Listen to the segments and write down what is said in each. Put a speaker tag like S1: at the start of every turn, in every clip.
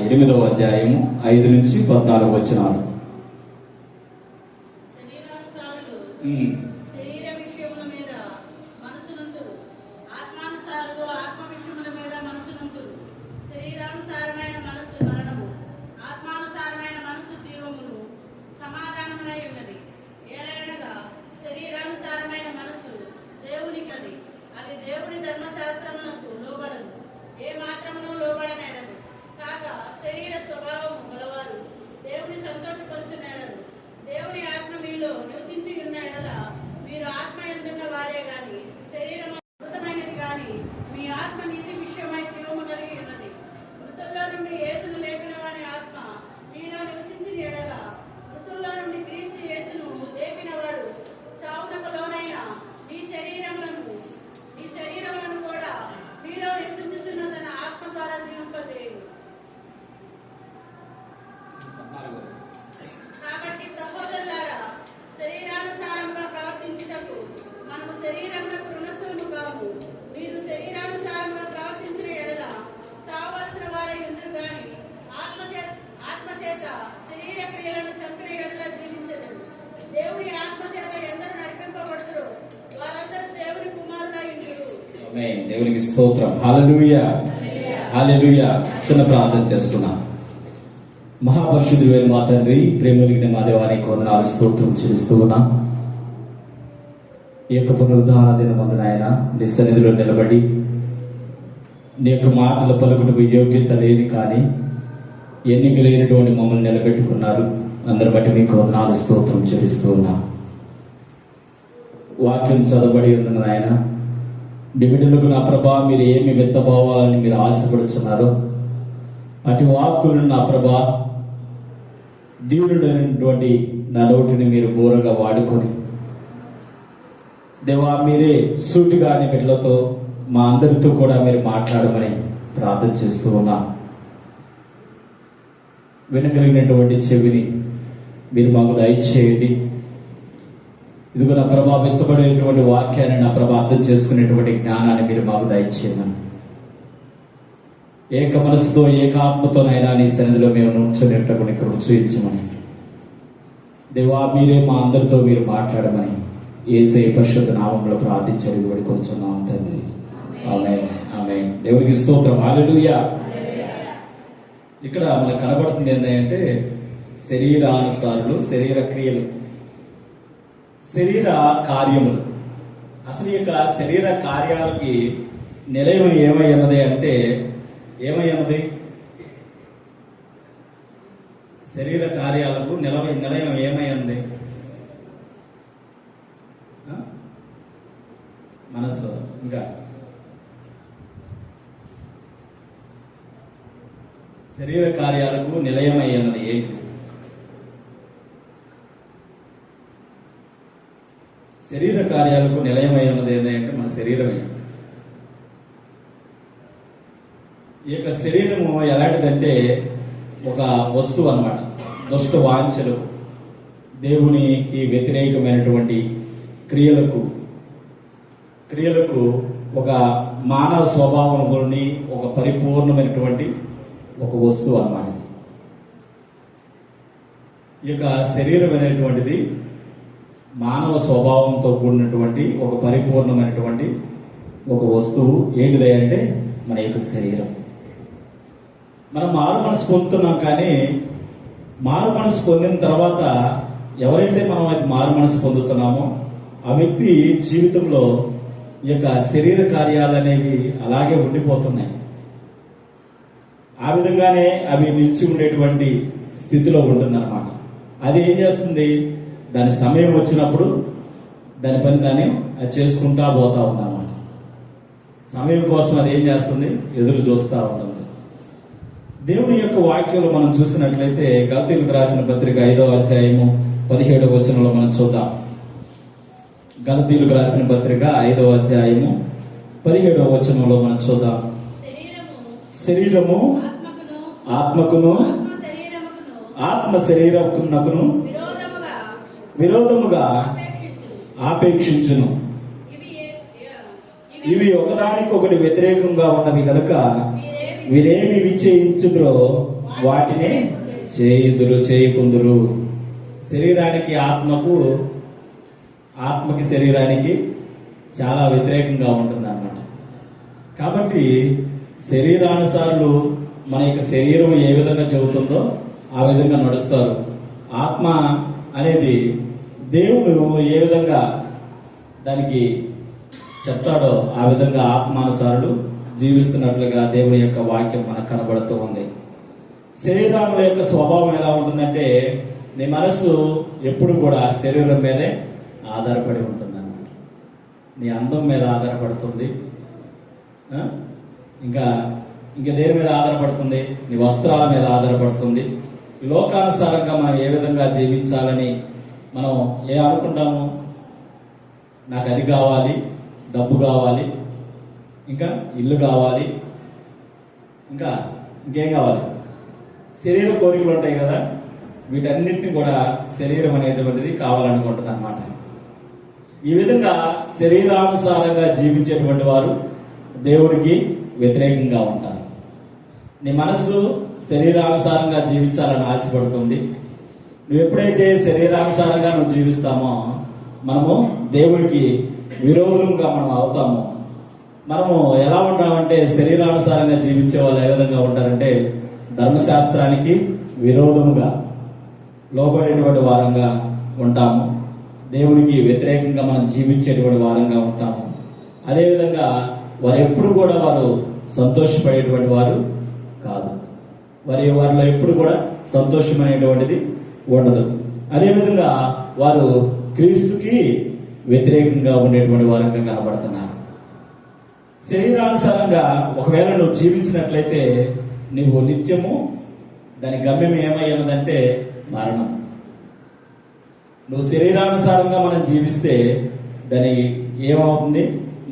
S1: 8వ అధ్యాయము 5 నుంచి 14 వచనాలు.
S2: శరీర విషయముల మీద మనసునంతురు, ఆత్మానుసారులు ఆత్మ విషయముల మీద మనసునంతురు. శరీరానుసారమైన మనసు మరణము, ఆత్మానుసారమైన మనసు జీవమును సమాధానమునై ఉన్నది. ఏలైనగా శరీరానుసారమైన మనసు దేవునికది, అది దేవుని ధర్మశాస్త్రమునకు లోబడదు, ఏ మాత్రమును లోబడనేరదు. కాగా శరీర స్వభావము గలవారు దేవుని సంతోషపరచునేరరు. దేవుని ఆత్మ మీలో నివసించి ఉన్న ఎడల మీరు ఆత్మ యందున్న వారే గాని శరీరం మృతమైనది గాని మీ ఆత్మ నీతి విషయమై జీవము కలిగి ఉన్నది. మృతుల్లో నుండి యేసును లేపిన వారి ఆత్మ మీలో నివసించిన ఎడల మృతుల్లో నుండి క్రీస్తు యేసును లేపిన వాడు చావునకు లోనైన మీ శరీరములను కూడా మీలో నివసించుచున్న తన ఆత్మ ద్వారా జీవింపజేయును. కాబట్టి సహోదరులారా, శరీరానుసారంగా ప్రవర్తించుటకు మనము శరీరమునకు రుణస్థులము కాము. మీరు శరీరానుసారంగా ప్రవర్తించిన ఎడల చావలసిన వారై ఉందురు గాని ఆత్మచేత శరీర క్రియలను చంపిన ఎడల జీవించెదరు. దేవుని ఆత్మచేత ఎందరు నడిపింపబడుదురో వారందరూ దేవుని కుమారులై ఉందురు.
S1: ఆమేన్. దేవునికి స్తోత్రం. హల్లెలూయా, హల్లెలూయా. చిన్న ప్రార్థన చేసుకున్నాం. మహాపరిశుద్ధుడైన మా తండ్రి, ప్రేమలిగిన మా దేవానికి వందనాలు, స్తోత్రం చెల్లిస్తూ ఉన్నాం. ఈ యొక్క పునరుద్ధాన దినమందు నాయన నీ సన్నిధిలో నిలబడి నీ యొక్క మాటలు పలుకుటకు యోగ్యత లేదు, కానీ ఎన్నిక లేనటువంటి మమ్మల్ని నిలబెట్టుకున్నారు. అందరి బట్టి మీకు వందనాలు, స్తోత్రం చెల్లిస్తూ ఉన్నాం. వాక్యం చదవబడి ఉంది నాయన, బిడ్డలకు నా ప్రభా మీరు ఏమి విత్తబోవాలని మీరు ఆశపడుచున్నారో అటు వాక్కులను నా ప్రభా దేవుడైనటువంటి నా నోటిని మీరు బోరగా వాడుకొని దేవా మీరే సూటిగా అనే బిడ్డలతో మా అందరితో కూడా మీరు మాట్లాడమని ప్రార్థన చేస్తూ ఉన్నా. వినగలిగినటువంటి చెవిని మీరు మాకు దయచేయండి. ఇదిగో నా ప్రభా విత్తబడేటువంటి వాక్యాన్ని నా ప్రభా అర్థం చేసుకునేటువంటి జ్ఞానాన్ని మీరు మాకు దయచేయమని, ఏక మనసుతో ఏకాత్మతోనైనా నీ సన్నిధిలో మేము నుంచునేటప్పుడు ఇక్కడ చూయించమని దేవా మీరే మా అందరితో మీరు మాట్లాడమని యేసయ్య పరిశుద్ధ నామములో ప్రార్థించని వేడుకొనుచున్నాము తండ్రి. ఆమేన్, ఆమేన్. దేవునికి స్తోత్రం. హల్లెలూయా. ఇక్కడ మనకు కనబడుతుంది ఏంటంటే శరీరానుసారులు, శరీర క్రియలు, శరీర కార్యములు. అసలు ఈ యొక్క శరీర కార్యాలకి నిలయం ఏమై ఉన్నది అంటే ఏమయ్యన్నది? శరీర కార్యాలకు నిలయం ఏమయ్యింది? మనస్సు. ఇంకా శరీర కార్యాలకు నిలయమయ్యన్నది ఏంటి? శరీర కార్యాలకు నిలయమయ్యన్నది ఏంటంటే మన శరీరమే. ఈ యొక్క శరీరము ఎలాంటిదంటే ఒక వస్తువు అన్నమాట. దుష్ట వాంఛలు, దేవునికి వ్యతిరేకమైనటువంటి క్రియలకు ఒక మానవ స్వభావంలోని ఒక పరిపూర్ణమైనటువంటి ఒక వస్తువు అన్నమాట. ఈ యొక్క శరీరం అనేటువంటిది మానవ స్వభావంతో కూడినటువంటి ఒక పరిపూర్ణమైనటువంటి ఒక వస్తువు. ఏంటిది అంటే మన యొక్క శరీరం. మనం మారు మనసు పొందుతున్నాం, కానీ మారు మనసు పొందిన తర్వాత ఎవరైతే మనం అది మారు మనసు పొందుతున్నామో ఆ వ్యక్తి జీవితంలో ఈ యొక్క శరీర కార్యాలు అనేవి అలాగే ఉండిపోతున్నాయి. ఆ విధంగానే అవి నిలిచి ఉండేటువంటి స్థితిలో ఉంటుందన్నమాట. అది ఏం చేస్తుంది? దాని సమయం వచ్చినప్పుడు దాని పని దాన్ని అది చేసుకుంటా పోతా ఉందన్నమాట. సమయం కోసం అది ఏం చేస్తుంది? ఎదురు చూస్తూ ఉంటుంది. దేవుని యొక్క వాక్యంలో మనం చూసినట్లయితే గలతీయులకు రాసిన పత్రిక 5వ అధ్యాయము 17వ వచనంలో మనం చూద్దాం. గలతీయులకు రాసిన పత్రిక 5వ అధ్యాయము 17వ వచనంలో మనం చూద్దాం. శరీరము ఆత్మకును ఆత్మ శరీరమునకును విరోధముగా ఆపేక్షించును. ఇవి ఒకదానికొకటి వ్యతిరేకంగా ఉన్నవి కనుక వీరేమి విచ్చేయించుద్రో వాటిని చేయకుందురు. శరీరానికి ఆత్మకి శరీరానికి చాలా వ్యతిరేకంగా ఉంటుంది అన్నమాట. కాబట్టి శరీరానుసారులు మన యొక్క శరీరం ఏ విధంగా చెబుతుందో ఆ విధంగా నడుస్తారు. ఆత్మ అనేది దేవుడు ఏ విధంగా దానికి చెప్తాడో ఆ విధంగా ఆత్మానుసారులు జీవిస్తున్నట్లుగా దేవుని యొక్క వాక్యం మనకు కనబడుతూ ఉంది. శరీరాల యొక్క స్వభావం ఎలా ఉంటుందంటే, నీ మనస్సు ఎప్పుడు కూడా శరీరం మీదే ఆధారపడి ఉంటుంది అన్నమాట. నీ అందం మీద ఆధారపడుతుంది, ఇంకా దేని మీద ఆధారపడుతుంది? నీ వస్త్రాల మీద ఆధారపడుతుంది. లోకానుసారంగా మనం ఏ విధంగా జీవించాలని మనం అనుకుంటాము? నాకు అది కావాలి, డబ్బు కావాలి, ఇంకా ఇల్లు కావాలి, ఇంకేం కావాలి? శరీర కోరికలు ఉంటాయి కదా, వీటన్నిటిని కూడా శరీరం అనేటువంటిది కావాలనుకుంటుంది అన్నమాట. ఈ విధంగా శరీరానుసారంగా జీవించేటువంటి వారు దేవుడికి వ్యతిరేకంగా ఉంటారు. నీ మనస్సు శరీరానుసారంగా జీవించాలని ఆశపడుతుంది. నువ్వు ఎప్పుడైతే శరీరానుసారంగా నువ్వు జీవిస్తామో మనము దేవుడికి విరోధులుగా మనం అవుతాము. మనము ఎలా ఉంటామంటే, శరీరానుసారంగా జీవించే వాళ్ళు ఏ విధంగా ఉంటారంటే, ధర్మశాస్త్రానికి విరోధముగా లోబడేటువంటి వారంగా ఉంటాము. దేవునికి వ్యతిరేకంగా మనం జీవించేటువంటి వారంగా ఉంటాము. అదేవిధంగా వారు ఎప్పుడు కూడా వారు సంతోషపడేటువంటి వారు కాదు. వారిలో ఎప్పుడు కూడా సంతోషం అనేటువంటిది ఉండదు. అదేవిధంగా వారు క్రీస్తుకి వ్యతిరేకంగా ఉండేటువంటి వారంగా కనబడుతున్నారు. శరీరానుసారంగా ఒకవేళ నువ్వు జీవించినట్లయితే నువ్వు నిత్యము దాని గమ్యం ఏమై ఉన్నదంటే మరణం. నువ్వు శరీరానుసారంగా మనం జీవిస్తే దాని ఏమవుతుంది?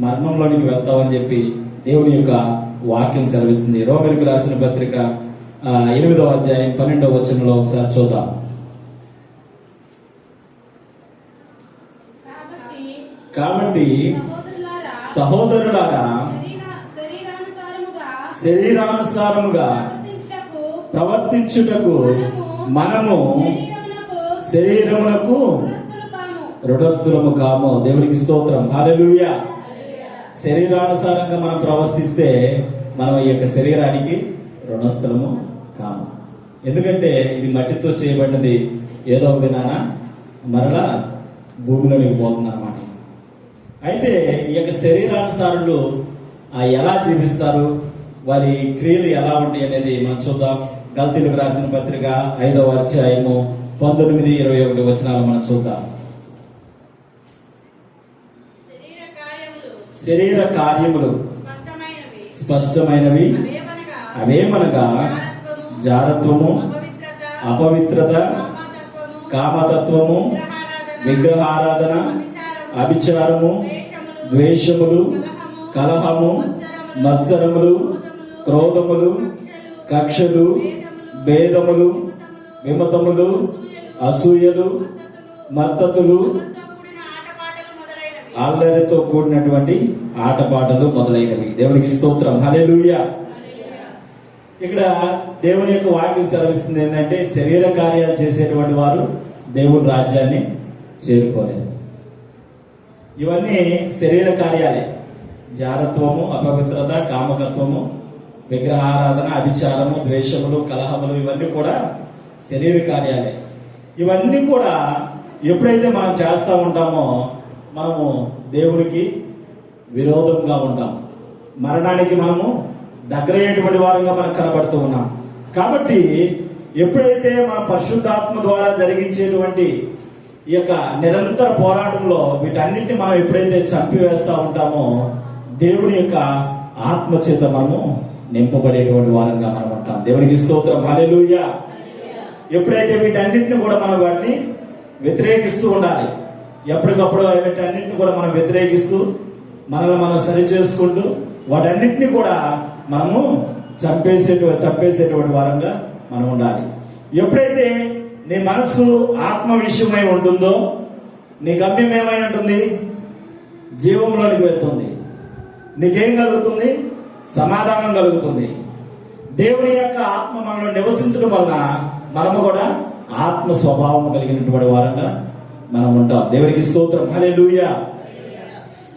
S1: మరణంలోనికి వెళ్తావని చెప్పి దేవుని యొక్క వాక్యం సెలవిస్తుంది. రోమీయులకు రాసిన పత్రిక 8వ అధ్యాయం 12వ వచనంలో ఒకసారి చూద్దాం. కాబట్టి సహోదరులారా, శరీరానుసారముగా ప్రవర్తించుటకు మనము శరీరమునకు రుణస్థులము కాము. దేవునికి స్తోత్రం, హల్లెలూయా. శరీరానుసారంగా మనం ప్రవర్తిస్తే మనం ఈ యొక్క శరీరానికి రుణస్థులము కాము. ఎందుకంటే ఇది మట్టితో చేయబడినది, ఏదో ఒక దినాన మరలా భూమిలోనికి పోతుంది అన్నమాట. అయితే ఈ యొక్క శరీరానుసారులు ఎలా జీవిస్తారు, వారి క్రియలు ఎలా ఉంటాయి అనేది మనం చూద్దాం. గల్తీలకు రాసిన పత్రిక 5వ అధ్యాయము 19-21 వచనాలు మనం చూద్దాం. శరీర కార్యములు స్పష్టమైనవి, అవేమనగా జారత్వము, అపవిత్రత, కామతత్వము, విగ్రహారాధన, అభిచారము, ద్వేషములు, కలహము, మత్సరములు, క్రోధములు, కక్షలు, భేదములు, విమతములు, అసూయలు, మద్దతులు, అల్లరితో కూడినటువంటి ఆటపాటలు మొదలైనవి. దేవునికి స్తోత్రం, హల్లెలూయా. ఇక్కడ దేవుని యొక్క వాక్యం సెలవిస్తుంది ఏంటంటే, శరీర కార్యాలు చేసేటువంటి వారు దేవుని రాజ్యాన్ని చేరుకోలేరు. ఇవన్నీ శరీర కార్యాలే. జారత్వము, అపవిత్రత, కామకత్వము, విగ్రహారాధన, అభిచారము, ద్వేషములు, కలహములు, ఇవన్నీ కూడా శరీర కార్యాలే. ఇవన్నీ కూడా ఎప్పుడైతే మనం చేస్తూ ఉంటామో మనము దేవునికి విరోధంగా ఉంటాం. మరణానికి మనము దగ్గరయ్యేటువంటి వారంగా మనకు కనబడుతూ ఉన్నాం. కాబట్టి ఎప్పుడైతే మన పరిశుద్ధాత్మ ద్వారా జరిగించేటువంటి ఈ యొక్క నిరంతర పోరాటంలో వీటన్నిటిని మనం ఎప్పుడైతే చంపివేస్తూ ఉంటామో దేవుని యొక్క ఆత్మ చేత మనము నింపబడేటువంటి వారంగా మనం ఉంటాం. దేవునికి స్తోత్రం, హల్లెలూయా. ఎప్పుడైతే వీటన్నిటిని కూడా మనం వాటిని వ్యతిరేకిస్తూ ఉండాలి. ఎప్పటికప్పుడు వీటన్నిటిని కూడా మనం వ్యతిరేకిస్తూ మనల్ని మనం సరి చేసుకుంటూ వాటన్నిటిని కూడా మనము చంపేసేటువంటి వారంగా మనం ఉండాలి. ఎప్పుడైతే నీ మనస్సు ఆత్మ విషయమై ఉంటుందో నీ గమ్యం ఏమై ఉంటుంది? జీవంలోనికి వెళ్తుంది. నీకేం కలుగుతుంది? సమాధానం కలుగుతుంది. దేవుని యొక్క ఆత్మ మనలో నివసించడం వలన మనము కూడా ఆత్మ స్వభావం కలిగినటువంటి వారంగా మనం ఉంటాం. దేవునికి స్తోత్రం. హల్లెలూయా.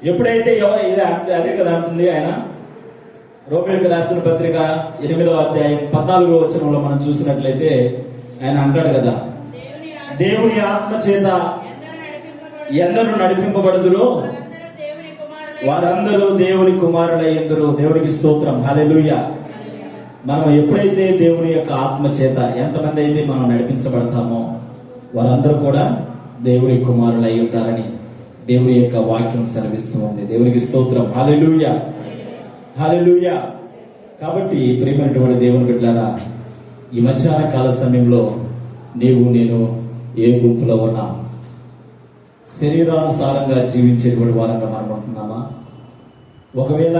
S1: ఎప్పుడైతే అదే కదా అంటుంది ఆయన రోమీయులకు రాసిన పత్రిక 8వ అధ్యాయం 14వ వచనంలో మనం చూసినట్లయితే ఆయన అంటాడు కదా, దేవుని ఆత్మ చేత ఎందరు నడిపింపబడుదురో వారందరూ దేవుని కుమారులయ్యందరూ. దేవునికి స్తోత్రం. హల్లెలూయా. మనం ఎప్పుడైతే దేవుని యొక్క ఆత్మ చేత ఎంతమంది అయితే మనం నడిపించబడతామో వారందరూ కూడా దేవుని కుమారులై ఉంటారని దేవుని యొక్క వాక్యం సెలవిస్తూ ఉంది. దేవునికి స్తోత్రం. హల్లెలూయా. హల్లెలూయా. కాబట్టి ప్రియమైనటువంటి దేవుని బిడ్డలారా, ఈ మధ్యాహ్న కాల సమయంలో నీవు నేను ఏ గుంపులో ఉన్నా? శరీరానుసారంగా జీవించేటువంటి వారంగా మనం ఉంటున్నామా? ఒకవేళ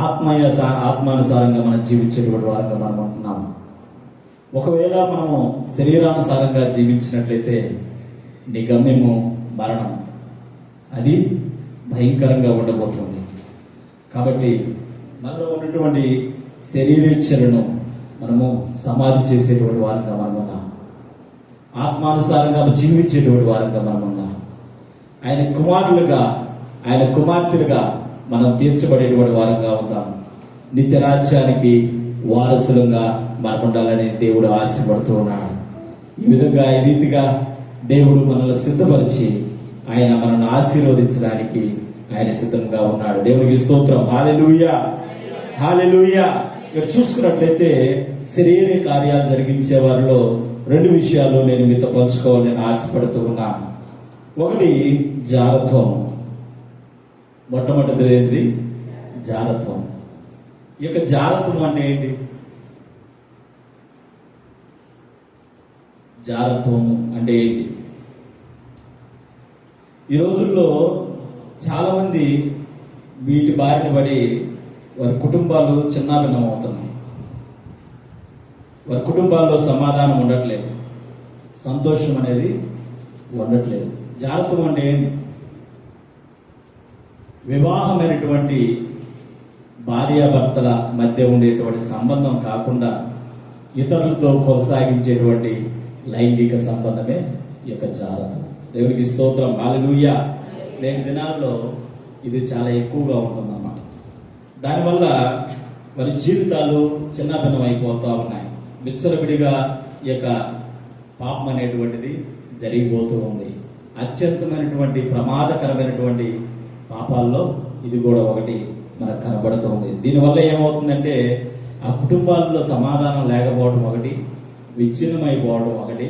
S1: ఆత్మానుసారంగా మనం జీవించేటువంటి వారంగా మనం ఉంటున్నామా? ఒకవేళ మనము శరీరానుసారంగా జీవించినట్లయితే నీ గమ్యము మరణం. అది భయంకరంగా ఉండబోతుంది. కాబట్టి మనలో ఉన్నటువంటి శరీరేచ్ఛలను మనము సమాధి చేసేటువంటి వారంగా మనం ఉందాం. ఆత్మానుసారంగా జీవించేటువంటి వారంగా మనం ఉందాం. ఆయన కుమారులుగా, ఆయన కుమార్తెలుగా మనం తీర్చబడేటువంటి వారంగా ఉందాం. నిత్య రాజ్యానికి వారసులుగా మనం ఉండాలని దేవుడు ఆశపడుతూ ఉన్నాడు. ఈ విధంగా ఈ రీతిగా దేవుడు మనల్ని సిద్ధపరిచి ఆయన మనల్ని ఆశీర్వదించడానికి ఆయన సిద్ధంగా ఉన్నాడు. దేవునికి స్తోత్రం. హల్లెలూయా. హల్లెలూయా. ఇక్కడ చూసుకున్నట్లయితే శరీర కార్యాలు జరిగించే వారిలో 2 విషయాలు నేను మీతో పంచుకోవాలని ఆశపడుతూ ఉన్నాను. ఒకటి జారత్వం. మొట్టమొదటిది ఏంటి? జారత్వం. ఈ యొక్క జారత్వం అంటే ఏంటి? జారత్వం అంటే ఏంటి? ఈ రోజుల్లో చాలా మంది వీటి బారిన పడి వారి కుటుంబాలు చిన్నాభిన్నం అవుతున్నాయి. వారి కుటుంబాల్లో సమాధానం ఉండట్లేదు, సంతోషం అనేది ఉండట్లేదు. జాగ్రత్త అంటే ఏంటి? వివాహమైనటువంటి భార్యాభర్తల మధ్య ఉండేటువంటి సంబంధం కాకుండా ఇతరులతో కొనసాగించేటువంటి లైంగిక సంబంధమే ఈ యొక్క జాగ్రత్త. దేవునికి స్తోత్రం. హల్లెలూయా. నేటి దినాల్లో ఇది చాలా ఎక్కువగా ఉంటుందన్నమాట. దానివల్ల మరి జీవితాలు చిన్నభిన్నం అయిపోతూ ఉన్నాయి. విచ్చలవిడిగా ఈ యొక్క పాపం అనేటువంటిది జరిగిపోతూ ఉంది. అత్యంతమైనటువంటి ప్రమాదకరమైనటువంటి పాపాల్లో ఇది కూడా ఒకటి మనకు కనబడుతుంది. దీనివల్ల ఏమవుతుందంటే ఆ కుటుంబాల్లో సమాధానం లేకపోవడం ఒకటి, విచ్ఛిన్నమైపోవడం ఒకటి,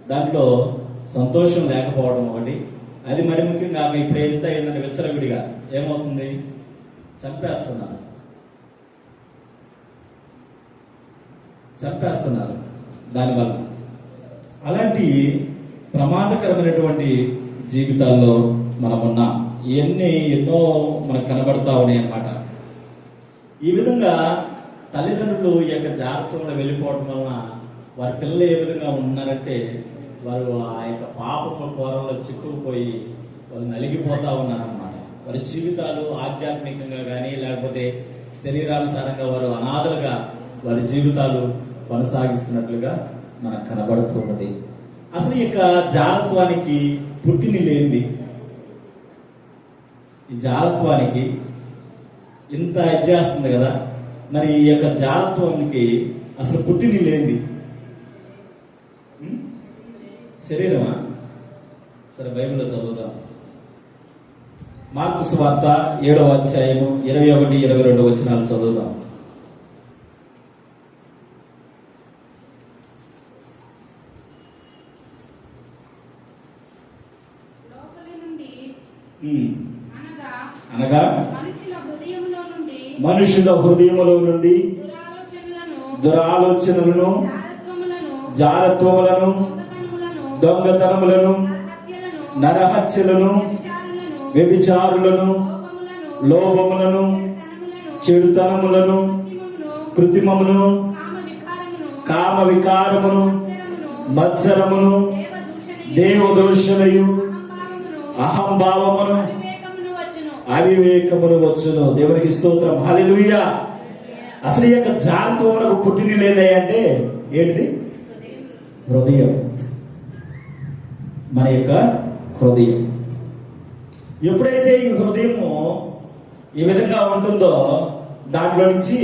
S1: దాంట్లో సంతోషం లేకపోవడం ఒకటి. అది మరి ముఖ్యంగా ఇప్పుడు ఎంత అయిందంటే విచ్చలవిడిగా ఏమవుతుంది? చంపేస్తున్నారు దానివల్ల. అలాంటి ప్రమాదకరమైనటువంటి జీవితాల్లో మనం ఉన్నాం. ఎన్నో మనకు కనబడతా ఉన్నాయి అన్నమాట. ఈ విధంగా తల్లిదండ్రులు ఈ యొక్క జాగ్రత్తలో వెళ్ళిపోవడం వలన వారి పిల్లలు ఏ విధంగా ఉన్నారంటే వారు ఆ యొక్క పాపము కోరంలో చిక్కుకుపోయి వాళ్ళు నలిగిపోతా ఉన్నారన్నమాట. వారి జీవితాలు ఆధ్యాత్మికంగా కానీ లేకపోతే శరీరానుసారంగా వారు అనాథలుగా వారి జీవితాలు కొనసాగిస్తున్నట్లుగా మనకు కనబడుతున్నది. అసలు ఈ యొక్క జారత్వానికి పుట్టిని లేనిది, ఈ జారత్వానికి ఇంత చేస్తుంది కదా, మరి ఈ యొక్క జారత్వానికి అసలు పుట్టిని లేనిది శరీరమా? సరే బైబిల్లో చదువుతాం. మార్కు సువార్త 7వ అధ్యాయము 21, 22 వచనాలు చదువుతాం. అనగా మనుషుల హృదయములో నుండి దురాలోచనలను, జారత్వములను, దొంగతనములను, నరహత్యలను, వ్యభిచారులను, లోభములను, చెడుతనములను, కృత్రిమమును, కామ వికారమును, మత్సరమును, దేవదూషణయు, అహంభావమును, అవివేకమును వచ్చును. దేవునికి స్తోత్రం. హల్లెలూయా. అసలు ఈ యొక్క జారత్వమునకు పుట్టిన లేదంటే ఏంటిది? హృదయం. మన యొక్క హృదయం. ఎప్పుడైతే ఈ హృదయము ఈ విధంగా ఉంటుందో దాంట్లో నుంచి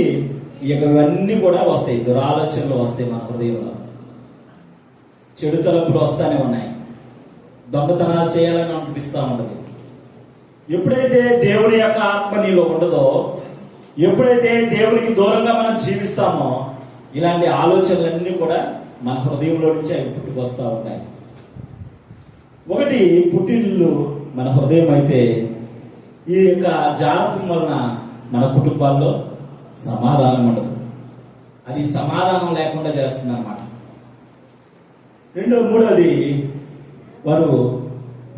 S1: ఈ యొక్క ఇవన్నీ కూడా వస్తాయి, దురాలోచనలు వస్తాయి. మన హృదయంలో చెడు తలంపులు వస్తానే ఉన్నాయి, దొంగతనాలు చేయాలని అనిపిస్తూ ఉంటుంది. ఎప్పుడైతే దేవుని యొక్క ఆత్మ నీలో ఉండదో, ఎప్పుడైతే దేవునికి దూరంగా మనం జీవిస్తామో, ఇలాంటి ఆలోచనలన్నీ కూడా మన హృదయంలో నుంచి అవి పుట్టుకొస్తూ ఉంటాయి. ఒకటి పుట్టిల్లు మన హృదయం అయితే, ఈ యొక్క జాగ్రత్త వలన మన కుటుంబాల్లో సమాధానం ఉండదు. అది సమాధానం లేకుండా చేస్తుంది అన్నమాట. మూడవది, వారు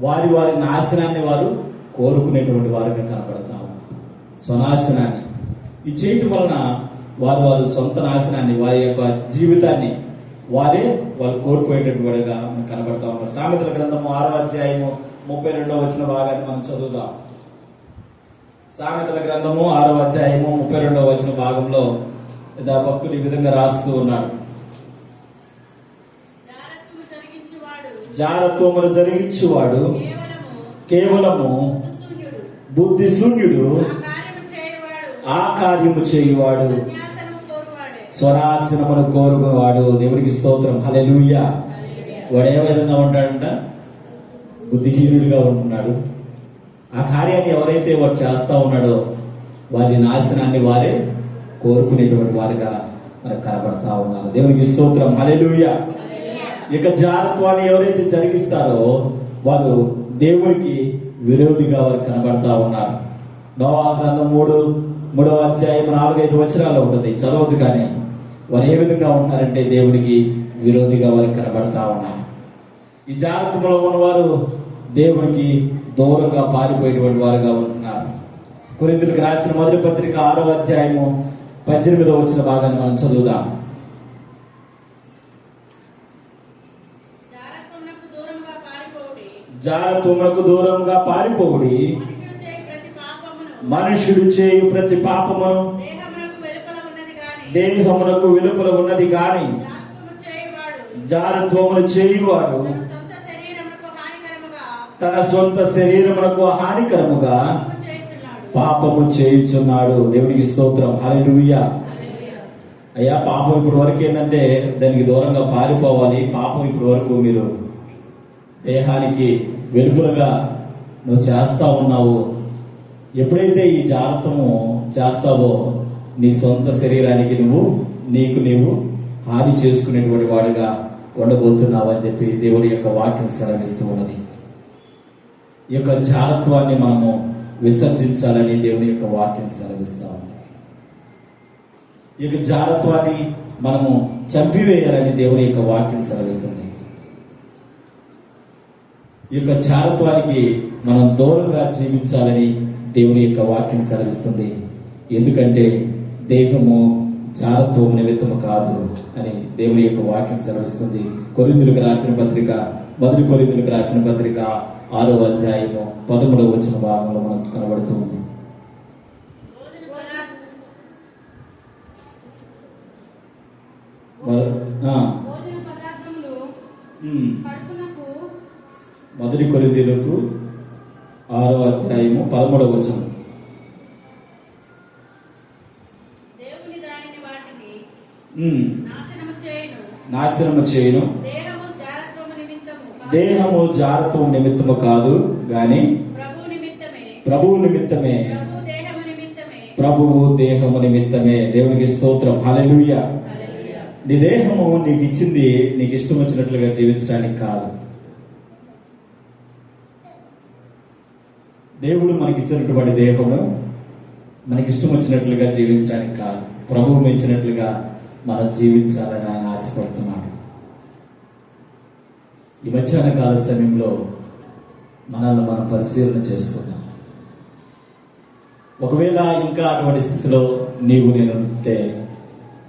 S1: వారి వారి నాశనాన్ని వారు కోరుకునేటువంటి వారుగా కనపడతారు. స్వనాశనాన్ని ఈ చేయటం వలన వారు సొంత నాశనాన్ని, వారి యొక్క జీవితాన్ని వాళ్ళు కోల్పోయేటటువంటిగా కనబడతా ఉన్నారు. సామెతల గ్రంథము 6వ అధ్యాయము 32వ వచన భాగాన్ని మనం చదువుతాం. సామెతల గ్రంథము 6వ అధ్యాయము 32వ వచన భాగంలో భక్తులు ఈ విధంగా రాస్తూ ఉన్నాడు. జారత్వమును జరిగించువాడు కేవలము బుద్ధి శూన్యుడు, ఆ కార్యము చేయువాడు స్వనాశనమును కోరుకునేవాడు. దేవుడికి స్తోత్రం, హల్లెలూయా. వాడు ఏ విధంగా ఉంటాడంట? బుద్ధిహీనుడిగా ఉంటున్నాడు. ఆ కార్యాన్ని ఎవరైతే వాడు చేస్తా ఉన్నాడో వారి నాశనాన్ని వారే కోరుకునేటువంటి వారిగా మనకు కనబడతా ఉన్నారు. దేవునికి స్తోత్రం, హల్లెలూయా. ఇక జారత్వాన్ని ఎవరైతే జరిగిస్తారో వాళ్ళు దేవునికి విరోధిగా వారు కనబడతా ఉన్నారు. నోవహు గ్రంథం 3వ అధ్యాయం 4-5 వచనాల్లో ఉంటుంది, చదవద్దు. కానీ వారు ఏ విధంగా ఉన్నారంటే దేవునికి విరోధిగా వారు కనబడతా ఉన్నారు. ఈ జాగ్రత్తలో ఉన్నవారు దేవునికి దూరంగా పారిపోయేటువంటి వారుగా ఉంటున్నారు. కొరింథీయులకు రాసిన మొదటి పత్రిక 6వ అధ్యాయము 18వ వచన భాగాన్ని మనం చదువుదాం. జారత్వమునకు దూరంగా పారిపోవుడి, మనుషుడు చేయు ప్రతి పాపమును దేహమునకు వెలుపల ఉన్నది గాని జారత్వమును చేయువాడు తన సొంత శరీరమునకు హానికరముగా పాపము చేయుచున్నాడు. దేవునికి స్తోత్రం, హల్లెలూయా. అయ్యా, పాపం ఇప్పటి వరకు ఏంటంటే దానికి దూరంగా పారిపోవాలి. పాపం ఇప్పటి వరకు మీరు దేహానికి వెలుపులుగా నువ్వు చేస్తా ఉన్నావు. ఎప్పుడైతే ఈ జాగ్రత్తము చేస్తావో నీ సొంత శరీరానికి నీవు హాని చేసుకునేటువంటి వాడుగా ఉండబోతున్నావు అని చెప్పి దేవుడి యొక్క వాక్యం సెలవిస్తూ ఉన్నది. ఈ యొక్క జాగ్రత్వాన్ని మనము విసర్జించాలని దేవుని యొక్క వాక్యం సెలవిస్తా ఉంది. ఈ యొక్క జాగ్రత్వాన్ని మనము చంపివేయాలని దేవుని యొక్క వాక్యం సెలవిస్తుంది. ఈ యొక్క జాగ్రత్వానికి మనం దూరంగా జీవించాలని దేవుని యొక్క వాక్యం సెలవిస్తుంది. ఎందుకంటే దేహము జారత్వము నిమిత్తము కాదు అని దేవుని యొక్క వాక్యం సెలవిస్తుంది. కొరింథీయులకు రాసిన పత్రిక, మొదటి కొరింథీయులకు రాసిన పత్రిక 6వ అధ్యాయము 13వ వచన భాగంలో మనకు కనబడుతూ ఉంది. మొదటి కొరింథీయులకు 6వ అధ్యాయము 13వ వచనం. నాశనము చేయును, దేహము జారత్వము నిమిత్తము కాదు గాని ప్రభువు నిమిత్తమే, ప్రభువు దేహము నిమిత్తమే. దేవునికి స్తోత్రం, హల్లెలూయా. నీ దేహము నీకు ఇచ్చింది నీకు ఇష్టం వచ్చినట్లుగా జీవించడానికి కాదు. దేవుడు మనకి ఇచ్చినటువంటి దేహము మనకి ఇష్టం వచ్చినట్లుగా జీవించడానికి కాదు, ప్రభువు మెచ్చినట్లుగా మనం జీవించాలని ఆయన ఆశపడుతున్నాడు. ఈ మధ్యాహ్న కాల సమయంలో మనల్ని మనం పరిశీలన చేసుకుందాం. ఒకవేళ ఇంకా అటువంటి స్థితిలో నీవు నేను ఉంటే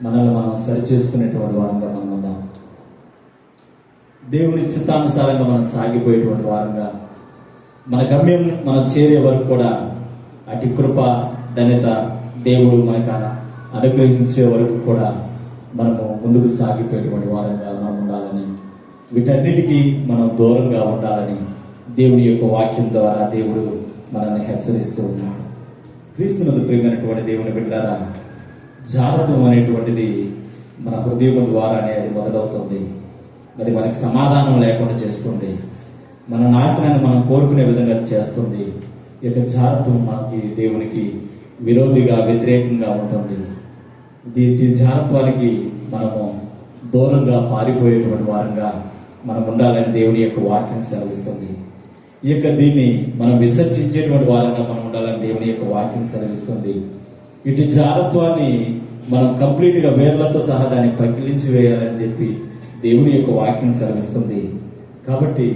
S1: మనల్ని మనం సరిచేసుకునేటువంటి వారంగా మనం ఉందాం. దేవుని చిత్తానుసారంగా మనం సాగిపోయేటువంటి వారంగా, మన గమ్యం మనం చేరే వరకు కూడా అటు కృప ధన్యత దేవుడు మనకు అనుగ్రహించే వరకు కూడా మనము ముందుకు సాగిపోయేటువంటి వారంగా మనం ఉండాలని, వీటన్నిటికీ మనం దూరంగా ఉండాలని దేవుని యొక్క వాక్యం ద్వారా దేవుడు మనల్ని హెచ్చరిస్తూ ఉన్నాడు. క్రీస్తునందు ప్రియమైనటువంటి దేవుని బిడ్డలారా, జాగ్రత్తం అనేటువంటిది మన హృదయం ద్వారానే అది మొదలవుతుంది. అది మనకి సమాధానం లేకుండా చేస్తుంది. మన నాశనాన్ని మనం కోరుకునే విధంగా అది చేస్తుంది. ఈ యొక్క జాగ్రత్తం మనకి దేవునికి విరోధిగా, వ్యతిరేకంగా ఉంటుంది. దీని జాగ్రత్వానికి మనము దూరంగా పారిపోయేటువంటి వారంగా మనం ఉండాలని దేవుని యొక్క వాక్యం సెలవిస్తుంది. ఈ యొక్క దీన్ని మనం విసర్జించేటువంటి వారంగా మనం ఉండాలని దేవుని యొక్క వాక్యం సెలవిస్తుంది. ఇటు జాగ్రత్వాన్ని మనం కంప్లీట్గా వేర్లతో సహా దాన్ని పకిలించి వేయాలని చెప్పి దేవుని యొక్క వాక్యం సెలవిస్తుంది. కాబట్టి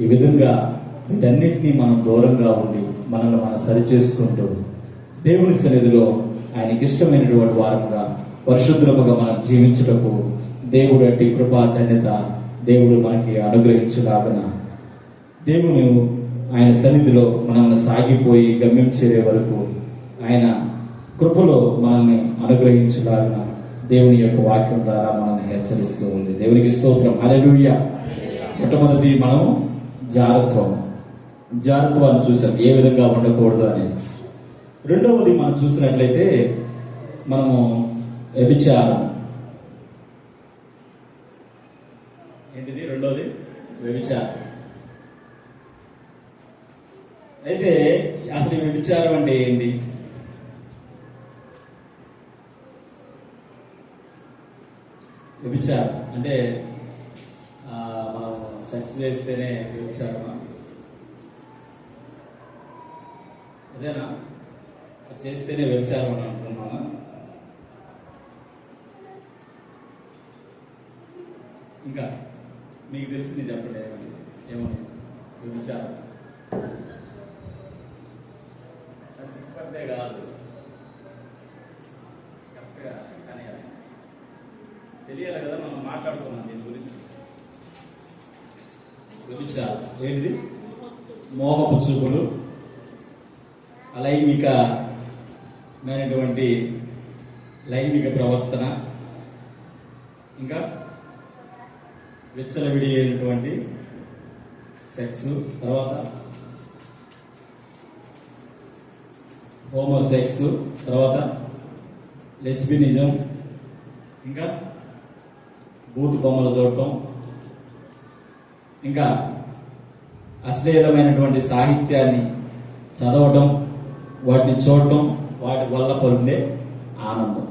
S1: ఈ విధంగా వీటన్నిటినీ మనం దూరంగా ఉండి మనల్ని మనం సరిచేసుకుంటూ దేవుని సన్నిధిలో ఆయనకి ఇష్టమైనటువంటి వారంగా పరిశుద్ధముగా మనం జీవించుటకు దేవుడు అట్టి కృపా ధన్యత దేవుడు మనకి అనుగ్రహించులాగన దేవుని ఆయన సన్నిధిలో మనల్ని సాగిపోయి గమ్యం చేరే వరకు ఆయన కృపలో మనల్ని అనుగ్రహించులాగన దేవుని యొక్క వాక్యం ద్వారా మనల్ని హెచ్చరిస్తూ ఉంది. దేవునికి స్తోత్రం. హల్లెలూయా. మొట్టమొదటి మనం జాగ్రత్తను చూసాం, ఏ విధంగా ఉండకూడదు అనేది. రెండవది మనం చూసినట్లయితే మనము వ్యభిచారం. ఏంటిది రెండవది? వ్యభిచారం. అయితే అసలు ఈ వ్యభిచారం అంటే ఏంటి? వ్యభిచారం అంటే మనం సెక్స్ చేస్తేనే వ్యభిచారమా? అదేనా? చేస్తేనే వ్యభిచారం అని అనుకుంటున్నామా? ఇంకా మీకు తెలిసింది చెప్పండి. ఏమని వ్యభిచారం? సిగ్గుపడితే కాదు, కరెక్ట్గా కానీ తెలియాలి కదా. మనం మాట్లాడుకున్నాం దీని గురించి. వ్యభిచారం ఏంటిది? మోహపు చూపులు, అలైంగికమైనటువంటి లైంగిక ప్రవర్తన, ఇంకా విచ్చలవిడి అయినటువంటి సెక్స్, తర్వాత హోమోసెక్స్, తర్వాత లెస్బినిజం, ఇంకా బూతు బొమ్మలు చూడటం, ఇంకా అశ్లీలమైనటువంటి సాహిత్యాన్ని చదవటం, వాటిని చూడటం, వాటి వల్ల పొందే ఆనందం.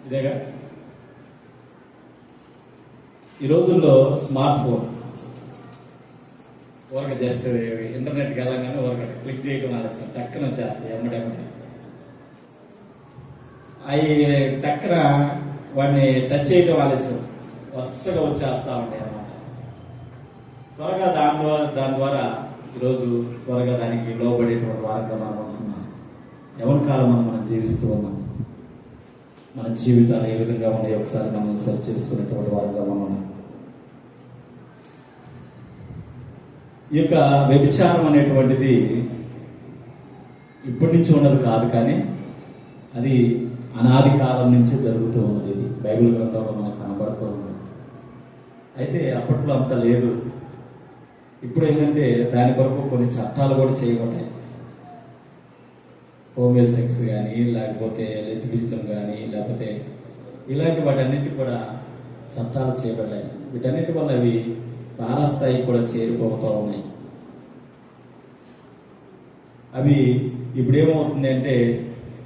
S1: ఇదేగా ఈ రోజుల్లో స్మార్ట్ ఫోన్ ఊరక జస్ట్ ఇంటర్నెట్కి వెళ్ళగానే ఊరక క్లిక్ చేయడం ఆలస్యం, టక్కన వచ్చేస్తాయి ఎమ్మడెమ్మడి. అవి టక్కన వాడిని టచ్ చేయటం ఆలస్యం, వరుసగా వచ్చేస్తా ఉంటాయి అన్నమాట. త్వరగా దాని ద్వారా ఈరోజు త్వరగా దానికి లోబడేటువంటి వారంగా మనం ఉంటున్నాం. ఎవరి కాలం మనం జీవిస్తూ ఉన్నాం. మన జీవితాలు ఏ విధంగా ఉన్నాయి ఒకసారి మనం సరి చేసుకునేటువంటి వారంగా మనం ఉన్నాం. ఈ యొక్క వ్యభిచారం అనేటువంటిది ఇప్పటి నుంచి ఉన్నది కాదు, కానీ అది అనాది కాలం నుంచే జరుగుతూ ఉన్నది. ఇది బైబిల్ గ్రంథంలో మనకు కనబడుతూ ఉంది. అయితే అప్పట్లో అంత లేదు. ఇప్పుడు ఏంటంటే దాని కొరకు కొన్ని చట్టాలు కూడా చేయబడ్డాయి. హోమోసెక్స్ కానీ, లేకపోతే లెస్బిజం కానీ, లేకపోతే ఇలాంటి వాటన్నిటి కూడా చట్టాలు చేయబడ్డాయి. వీటన్నిటి వల్ల అవి తారాస్థాయి కూడా చేరిపోతూ ఉన్నాయి. అవి ఇప్పుడు ఏమవుతుంది అంటే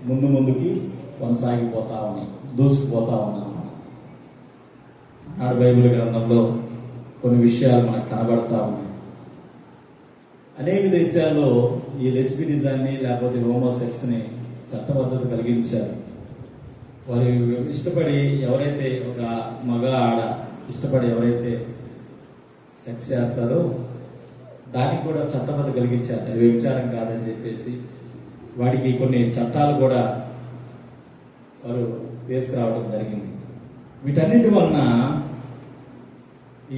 S1: ముందుకి కొనసాగిపోతా ఉన్నాయి, దూసుకుపోతా ఉన్నాయి. నాడు బైబిల్ గ్రంథంలో కొన్ని విషయాలు మనకు కనబడతా ఉన్నాయి. అనేక దేశాల్లో ఈ లెస్బినిజాన్ని లేకపోతే హోమోసెక్స్ని చట్టబద్ధత కలిగించారు. వారు ఇష్టపడి ఎవరైతే ఒక మగ ఆడ ఇష్టపడి ఎవరైతే సెక్స్ చేస్తారో దానికి కూడా చట్టబద్ధత కలిగించారు. అది వ్యభిచారం కాదని చెప్పేసి వాడికి కొన్ని చట్టాలు కూడా వారు తీసుకురావడం జరిగింది. వీటన్నిటి వలన,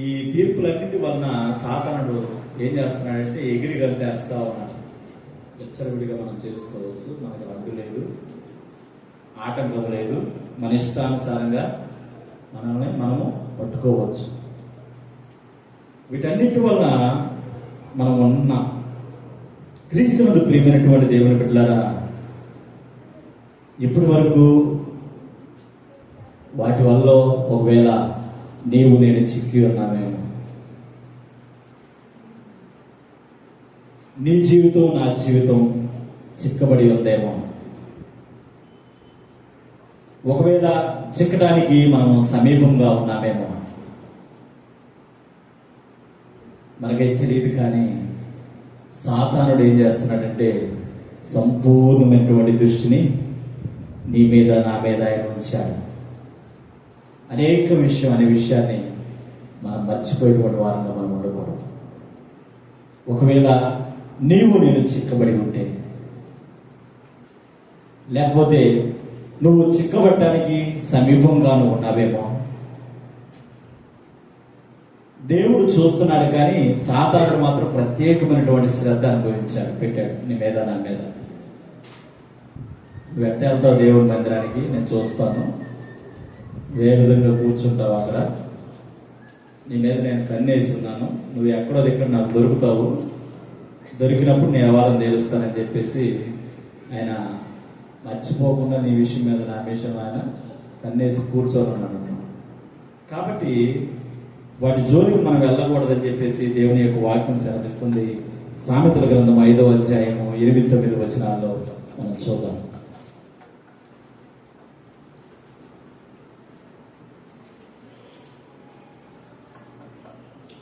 S1: ఈ తీర్పులన్నింటి వలన సాతానుడు ఏం చేస్తున్నాడంటే ఎగిరి గంతేస్తా ఉన్నాడు. విచ్చలవిడిగా మనం చేసుకోవచ్చు, మనకు అడ్డు లేదు, ఆటంకం లేదు. మన ఇష్టానుసారంగా మనము పట్టుకోవచ్చు. వీటన్నిటి వలన మనం ఉన్నాం. క్రీస్తునందు ప్రియమైనటువంటి దేవుని బిడ్డలారా, ఇప్పటి వరకు వాటి వల్ల ఒకవేళ నీవు నేను చిక్కి ఉన్నామేమో, నీ జీవితం నా జీవితం చిక్కబడి ఉందేమో. ఒకవేళ చిక్కడానికి మనం సమీపంగా ఉన్నామేమో, మనకైతే తెలియదు. కానీ సాతానుడు ఏం చేస్తున్నాడంటే సంపూర్ణమైనటువంటి దృష్టిని నీ మీద నా మీద ఆయన ఉంచాడు. అనేక విషయాన్ని మనం మర్చిపోయేటువంటి వారంగా మనం ఉండకూడదు. ఒకవేళ నీవు నేను చిక్కబడి ఉంటే, లేకపోతే నువ్వు చిక్కబడటానికి సమీపంగా నువ్వు ఉన్నావేమో, దేవుడు చూస్తున్నాడు. కానీ సాతానుడు మాత్రం ప్రత్యేకమైనటువంటి శ్రద్ధ పెట్టాడు నీ మీద నా మీద. నువ్వు ఎట్ట వెళ్తావు దేవుడి మందిరానికి, నేను చూస్తాను. ఏ విధంగా కూర్చుంటావు అక్కడ, నీ మీద నేను కన్నేసి ఉన్నాను. నువ్వు ఎక్కడో దగ్గర నాకు దొరుకుతావు. దొరికినప్పుడు నీ వ్యవహారం తెలుస్తానని చెప్పేసి ఆయన మర్చిపోకుండా నీ విషయం మీద నా విషయం ఆయన కన్నేసి కూర్చొని ఉన్నాడు. కాబట్టి వాటి జోలికి మనం వెళ్ళకూడదని చెప్పేసి దేవుని యొక్క వాక్యం సెలవిస్తుంది. సామెతల గ్రంథం 5వ అధ్యాయము 8-9 వచనాల్లో మనం చూద్దాం.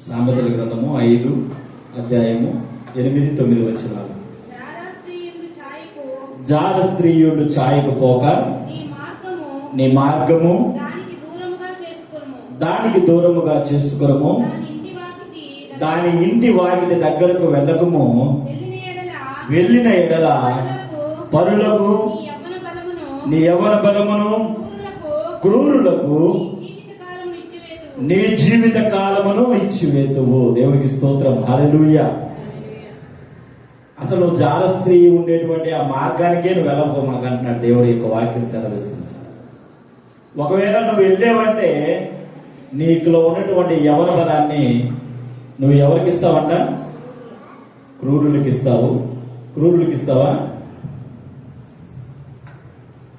S1: సామెతల గ్రంథము 5 అధ్యాయము 8-9 వచనాలు. జార స్త్రీయుడు ఛాయకు పోక నీ మార్గము దానికి దూరముగా చేసుకురము, దాని ఇంటి వాకిటి దగ్గరకు వెళ్ళకము. వెళ్ళిన ఎడల పరులకు నీ యవ్వన బలమును క్రూరులకు నీ జీవిత కాలమును ఇచ్చివేతువు. దేవునికి స్తోత్రం, హల్లెలూయా. అసలు జార స్త్రీ ఉండేటువంటి ఆ మార్గానికే నువ్వు వెళ్ళకపోమాక అంటున్నాడు దేవుడి యొక్క వాక్యం సెలవిస్తుంది. ఒకవేళ నువ్వు వెళ్ళావంటే నీకులో ఉన్నటువంటి యవన బలాన్ని నువ్వు ఎవరికి ఇస్తావంట? క్రూరులకి ఇస్తావు. క్రూరులకి ఇస్తావా?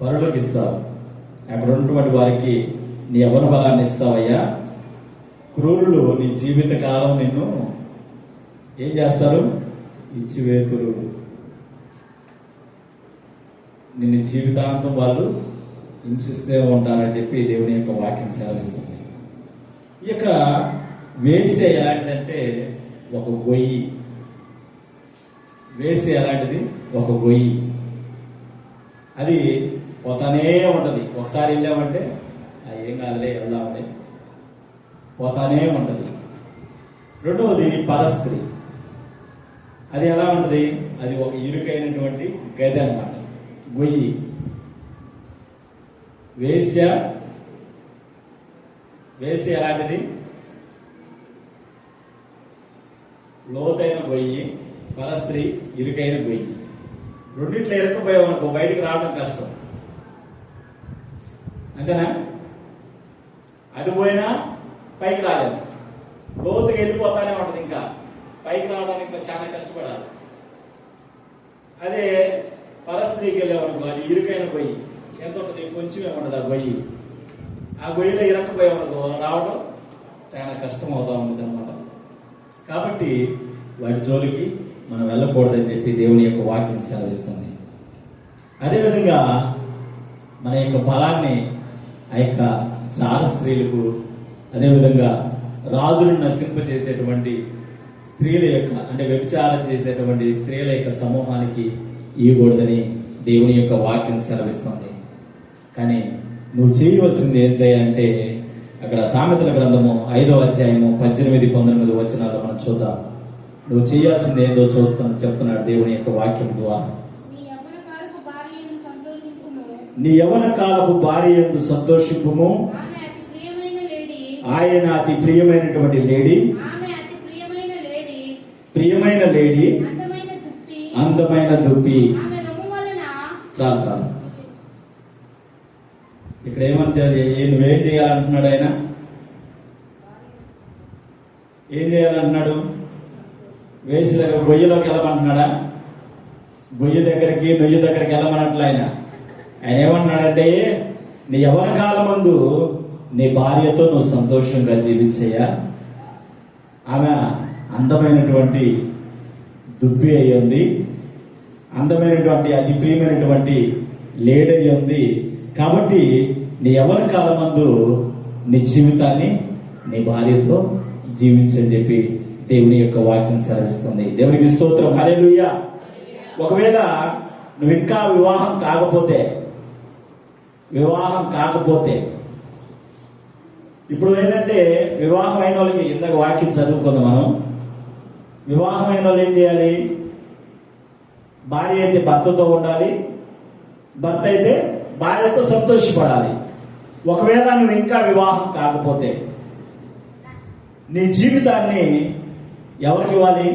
S1: పరులకు ఇస్తావు. అక్కడ ఉన్నటువంటి వారికి నీ యవన బలాన్ని ఇస్తావయ్యా. క్రూరులు నీ జీవిత కాలం నిన్ను ఏం చేస్తారు? ఇచ్చివేతురు. నిన్ను జీవితాంతం వాళ్ళు హింసిస్తే ఉంటారని చెప్పి దేవుని యొక్క వాక్యం సెలవిస్తుంది. ఈ యొక్క వేసే ఎలాంటిదంటే ఒక గొయ్యి. వేసే ఎలాంటిది? ఒక గొయ్యి. అది పోతానే ఉంటది. ఒకసారి వెళ్ళామంటే ఏం కాదులే వెళ్దామంటే పోతానే ఉంటది. రెండవది పరస్త్రీ. అది ఎలా ఉంటుంది? అది ఒక ఇరుకైనటువంటి గది అన్నమాట, గొయ్యి. వేసి ఎలాంటిది? లోతైన గొయ్యి. పరస్త్రీ ఇరుకైన గొయ్యి. రెండిట్లో ఇరుక్కుపోయామనుకో బయటికి రావడం కష్టం. అంతేనా? అటు పోయినా పైకి రాలేదు. లోతుకి వెళ్ళిపోతానే ఉంటుంది. ఇంకా పైకి రావడానికి చాలా కష్టపడాలి. అదే పరస్త్రీకి వెళ్ళేవనుకో అది ఇరుకైన గొయ్యి. ఎంత ఉంటుంది? కొంచెమే ఉండదు ఆ గొయ్యి. ఆ గొయ్యిలో ఇరక్కపోయామనుకో రావడం చాలా కష్టం అవుతా ఉంటుంది అన్నమాట. కాబట్టి వాటి జోలికి మనం వెళ్ళకూడదని చెప్పి దేవుని యొక్క వాక్యం సెలవిస్తుంది. అదేవిధంగా మన యొక్క బలాన్ని ఆ యొక్క చార స్త్రీలకు, అదేవిధంగా రాజులను నశింపచేసేటువంటి స్త్రీల యొక్క, అంటే వ్యభిచారం చేసేటువంటి స్త్రీల యొక్క సమూహానికి ఇవ్వకూడదని దేవుని యొక్క వాక్యం సెలవిస్తుంది. కానీ నువ్వు చేయవలసింది ఏంటి అంటే, అక్కడ సామెతల గ్రంథము 5వ అధ్యాయము 18-19 వచనాల్లో మనం చూద్దాం. నువ్వు చేయాల్సింది ఏందో చెప్తున్నాడు దేవుని యొక్క వాక్యం ద్వారా. నీ యవ్వన కాలపు భార్య యందు సంతోషింపుము, ఆయన అతి ప్రియమైనటువంటి లేడీ, ప్రియమైన లేడీ, అందమైన దుప్పి. చాలు చాలు. ఇక్కడ నువ్వేం చేయాలంటున్నాడు ఆయన? ఏం చేయాలంటున్నాడు? వేసి దగ్గర గొయ్యిలోకి వెళ్ళమంటున్నాడా? గొయ్యి దగ్గరికి నొయ్యి దగ్గరికి వెళ్ళమన్నట్లు ఆయన ఏమన్నాడంటే, నీ యవ్వన కాలం ముందు నీ భార్యతో నువ్వు సంతోషంగా జీవించయ్యా. ఆమె అందమైనటువంటి దుబ్బి అయి ఉంది, అందమైనటువంటి అతి ప్రియమైనటువంటి లేడీ అయి ఉంది. కాబట్టి నీ యవ్వన కాలం ముందు నీ జీవితాన్ని నీ భార్యతో జీవించని చెప్పి దేవుని యొక్క వాక్యం సెలవిస్తుంది. దేవునికి స్తోత్రం, హల్లెలూయా. ఒకవేళ నువ్వు ఇంకా వివాహం కాకపోతే ఇప్పుడు ఏంటంటే, వివాహం అయిన వాళ్ళకి ఇందాక వాక్యం చదువుకుందాం మనం. వివాహం అయిన వాళ్ళు ఏం చేయాలి? భార్య అయితే భర్తతో ఉండాలి, భర్త అయితే భార్యతో సంతోషపడాలి. ఒకవేళ నువ్వు ఇంకా వివాహం కాకపోతే నీ జీవితాన్ని ఎవరికి ఇవ్వాలి?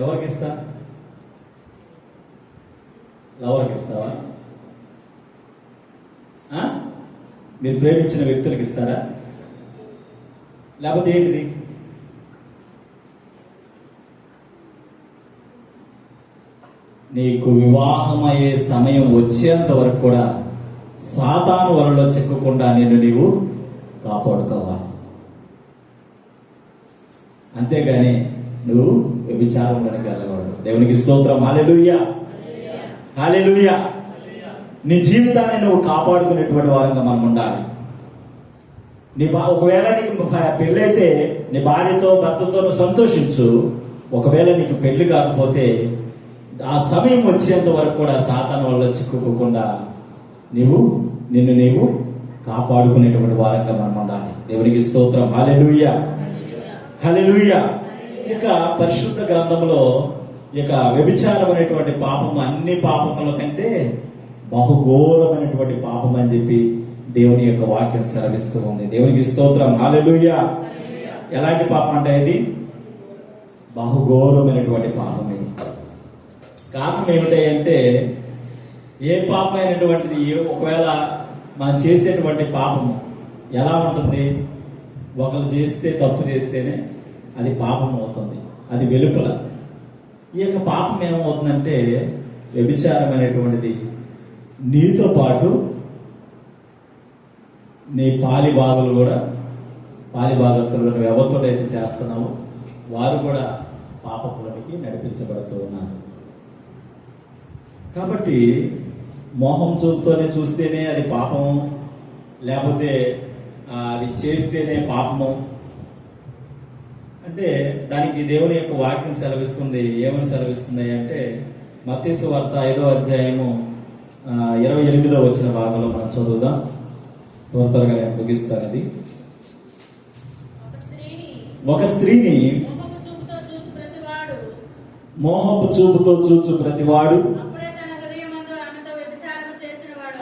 S1: ఎవరికి ఇస్తా? లవర్కి ఇస్తావా? మీరు ప్రేమించిన వ్యక్తులకు ఇస్తారా? లేకపోతే ఏంటిది? నీకు వివాహమయ్యే సమయం వచ్చేంత వరకు కూడా సాతాను వలలో చిక్కకుండా నీవు కాపాడుకోవాలి. అంతేగాని నువ్వు వ్యభిచారంలోనికి వెళ్ళకూడదు. దేవునికి స్తోత్రం, హల్లెలూయా, హల్లెలూయా. నీ జీవితాన్ని నువ్వు కాపాడుకునేటువంటి వారంగా మనం ఉండాలి. ఒకవేళ నీకు పెళ్ళైతే నీ భార్యతో భర్తతో నువ్వు సంతోషించు. ఒకవేళ నీకు పెళ్లి కాకపోతే ఆ సమయం వచ్చేంత వరకు కూడా సాతాను వల్ల చిక్కుకోకుండా నిన్ను నీవు కాపాడుకునేటువంటి వారంగా మనం ఉండాలి. దేవునికి స్తోత్రం, హల్లెలూయా, హల్లెలూయా. ఇక పరిశుద్ధ గ్రంథంలో ఇక వ్యభిచారం అనేటువంటి పాపం అన్ని పాపముల కంటే బహుఘోరమైనటువంటి పాపం అని చెప్పి దేవుని యొక్క వాక్యం సెలవిస్తూ ఉంది. దేవునికి స్తోత్రం, హల్లెలూయా. ఎలాంటి పాపం అంటే ఇది? బహుఘోరమైనటువంటి పాపం. ఇది కారణం ఏమిటంటే, ఏ పాపమైనటువంటిది ఒకవేళ మనం చేసేటువంటి పాపము ఎలా ఉంటుంది? ఒకరు చేస్తే, తప్పు చేస్తేనే అది పాపం అవుతుంది, అది వెలుపల. ఈ యొక్క పాపం ఏమవుతుందంటే, వ్యభిచారం అనేటువంటిది నీతో పాటు నీ పాలిభాగులు కూడా, పాలిభాగస్తులు నువ్వు ఎవరితో అయితే చేస్తున్నావో వారు కూడా పాపపులోనికి నడిపించబడుతూ ఉన్నారు. కాబట్టి మోహం చూపుతోనే చూస్తేనే అది పాపము, లేకపోతే అది చేస్తేనే పాపము అంటే దానికి దేవుని యొక్క వాక్యం సెలవిస్తుంది. ఏమని సెలవిస్తుంది అంటే, మత్తయి సువార్త 5వ అధ్యాయము 28వ వచ్చిన భాగంలో మనం చదువుదాం. త్వరగా నేను ముగిస్తాను. అది ఒక స్త్రీని మోహపు చూపుతో చూచు ప్రతివాడు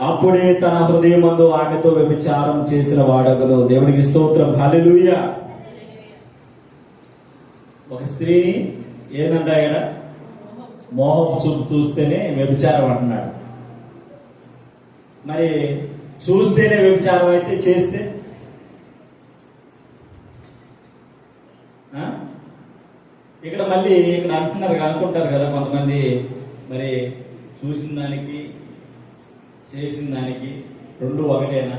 S1: అప్పుడే తన హృదయమందు ఆమెతో వ్యభిచారం చేసిన వాడగను. దేవునికి స్తోత్రం, హల్లెలూయా. ఒక స్త్రీని ఏందంటే ఆయన మోహపు చూపు చూస్తేనే వ్యభిచారం అంటున్నాడు. మరి చూస్తేనే వ్యభిచారం అయితే చేస్తే ఇక్కడ మళ్ళీ ఇక్కడ అనుకుంటారు కదా కొంతమంది, మరి చూసిన దానికి చేసిన దానికి రెండు ఒకటేనా,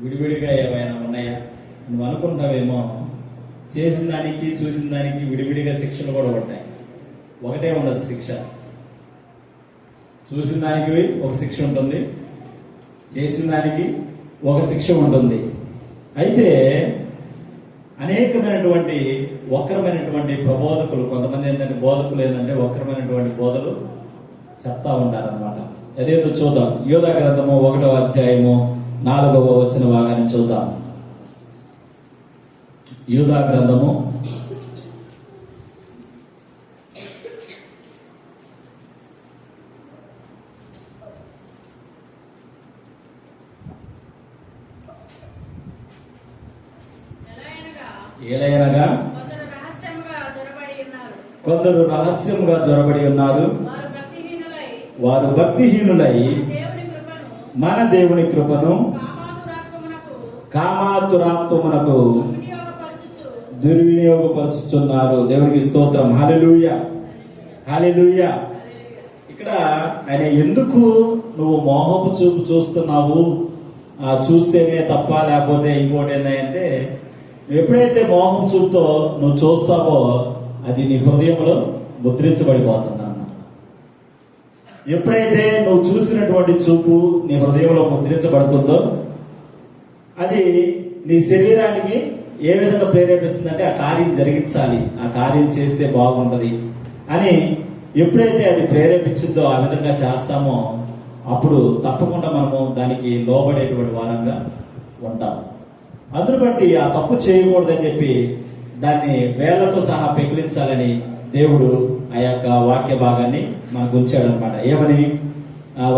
S1: విడివిడిగా ఏమైనా ఉన్నాయా నువ్వు అనుకుంటావేమో. చేసిన దానికి చూసిన దానికి విడివిడిగా శిక్షలు కూడా ఉంటాయి, ఒకటే ఉండదు శిక్ష. చూసిన దానికి ఒక శిక్ష ఉంటుంది, చేసిన దానికి ఒక శిక్ష ఉంటుంది. అయితే అనేకమైనటువంటి వక్రమైనటువంటి ప్రబోధకులు, కొంతమంది ఏంటంటే బోధకులు ఏంటంటే వక్రమైనటువంటి బోధలు చెప్తా ఉంటారన్నమాట. అదేదో చూద్దాం. యోధా గ్రంథము 1వ అధ్యాయము 4వ వచన భాగాన్ని చూద్దాం. యోధా గ్రంథము 'ఏలయనగా కొందరు రహస్యముగా జొరబడి ఉన్నారు, వారు భక్తిహీనులై మన దేవుని కృపను
S2: కామాతురాత్మమునకు
S1: కామాతురాత్మమునకు
S2: వినియోగపరచుచు
S1: దుర్వినియోగపరుచుచున్నారు. దేవునికి స్తోత్రం. హల్లెలూయా, హల్లెలూయా. ఇక్కడ ఆయన ఎందుకు నువ్వు మోహపు చూపు చూస్తున్నావు, చూస్తేనే తప్ప లేకపోతే ఇంకోటి ఏంటంటే, ఎప్పుడైతే మోహం చూపుతో నువ్వు చూస్తావో అది నీ హృదయంలో ముద్రించబడిపోతుంది అన్న. ఎప్పుడైతే నువ్వు చూసినటువంటి చూపు నీ హృదయంలో ముద్రించబడుతుందో అది నీ శరీరానికి ఏ విధంగా ప్రేరేపిస్తుందంటే ఆ కార్యం జరిగించాలి, ఆ కార్యం చేస్తే బాగుంటది అని ఎప్పుడైతే అది ప్రేరేపించిందో ఆ విధంగా చేస్తామో అప్పుడు తప్పకుండా మనము దానికి లోబడేటువంటి వారంగా ఉంటాం. అందును బట్టి ఆ తప్పు చేయకూడదని చెప్పి దాన్ని వేళ్లతో సహా పెకిలించాలని దేవుడు ఆ యొక్క వాక్య భాగాన్ని మనకు ఉంచాడు అనమాట. ఏమని?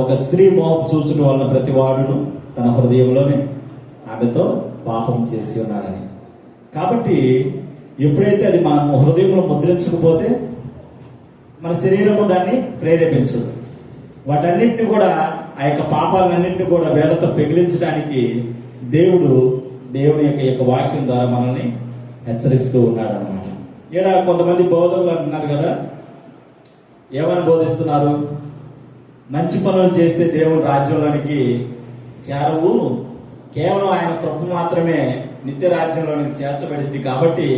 S1: ఒక స్త్రీ మోహం చూచడం వలన ప్రతి వాడును తన హృదయంలోనే ఆమెతో పాపం చేసి ఉన్నాడని. కాబట్టి ఎప్పుడైతే అది మన హృదయంలో ముద్రించకపోతే మన శరీరము దాన్ని ప్రేరేపించదు. వాటన్నింటినీ కూడా ఆ యొక్క పాపాలన్నింటినీ కూడా వేళ్లతో పెగిలించడానికి దేవుని యొక్క వాక్యం ద్వారా మనల్ని హెచ్చరిస్తూ ఉన్నాడు అనమాట. ఈడ కొంతమంది బోధకులు అంటున్నారు కదా, ఏమని బోధిస్తున్నారు? మంచి పనులు చేస్తే దేవుని రాజ్యంలోనికి చేరవు, కేవలం ఆయన కృప మాత్రమే నిత్య రాజ్యంలోనికి చేర్చబడింది, కాబట్టి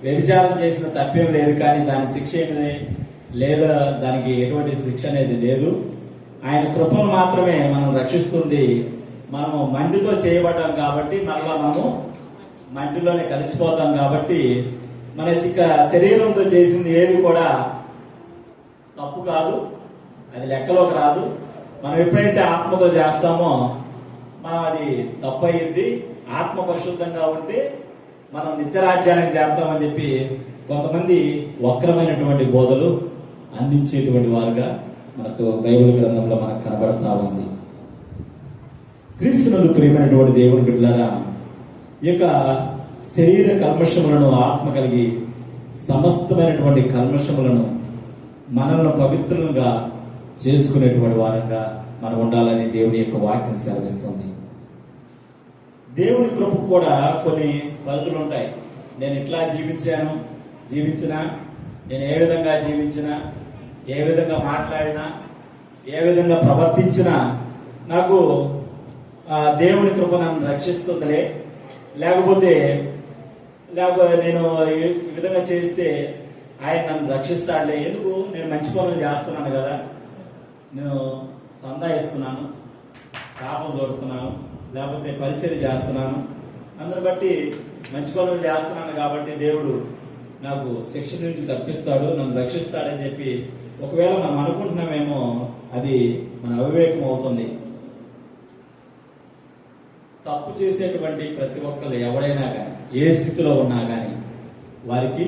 S1: వ్యభిచారం చేసిన తప్పేం లేదు, కానీ దాని శిక్ష ఏమి లేదా, దానికి ఎటువంటి శిక్ష అనేది లేదు. ఆయన కృపను మాత్రమే మనం రక్షిస్తుంది. మనము మంటితో చేయబడ్డాం కాబట్టి మరలా మనము మంటిలోనే కలిసిపోతాం. కాబట్టి మన శరీరంతో చేసింది ఏది కూడా తప్పు కాదు, అది లెక్కలోకి రాదు. మనం ఎప్పుడైతే ఆత్మతో చేస్తామో మనం అది తప్పు అయ్యింది. ఆత్మ పరిశుద్ధంగా ఉంటే మనం నిత్యరాజ్యానికి చేస్తామని చెప్పి కొంతమంది వక్రమైనటువంటి బోధలు అందించేటువంటి వారుగా మనకు బైబిల్ గ్రంథంలో మనకు కనబడతా ఉంది. క్రీస్తునందు ప్రియమైనటువంటి దేవుని బిడ్డలారా, ఈ యొక్క శరీర కల్మషములను ఆత్మ కలిగి సమస్తమైనటువంటి కల్మషములను మనల్ని పవిత్రంగా చేసుకునేటువంటి వారంగా మనం ఉండాలని దేవుని యొక్క వాక్యం సెలవిస్తుంది. దేవుని కృపకు కూడా కొన్ని పరిధులు ఉంటాయి. నేను ఇట్లా జీవించినా, నేను ఏ విధంగా జీవించినా, ఏ విధంగా మాట్లాడినా, ఏ విధంగా ప్రవర్తించినా నాకు దేవుని కృప నన్ను రక్షిస్తుందిలే, లేకపోతే నేను ఈ విధంగా చేస్తే ఆయన నన్ను రక్షిస్తాడులే. ఎందుకు? నేను మంచి పనులు చేస్తున్నాను కదా, నేను చందా ఇస్తున్నాను, చేపలు దొరుకుతున్నాను, లేకపోతే పరిచర్య చేస్తున్నాను, అందుని బట్టి మంచి పనులు చేస్తున్నాను కాబట్టి దేవుడు నాకు శిక్ష నుంచి తప్పిస్తాడు, నన్ను రక్షిస్తాడని చెప్పి ఒకవేళ మనం అనుకుంటున్నామేమో, అది మన అవివేకం అవుతుంది. తప్పు చేసేటువంటి ప్రతి ఒక్కరు ఎవరైనా కానీ, ఏ స్థితిలో ఉన్నా కానీ వారికి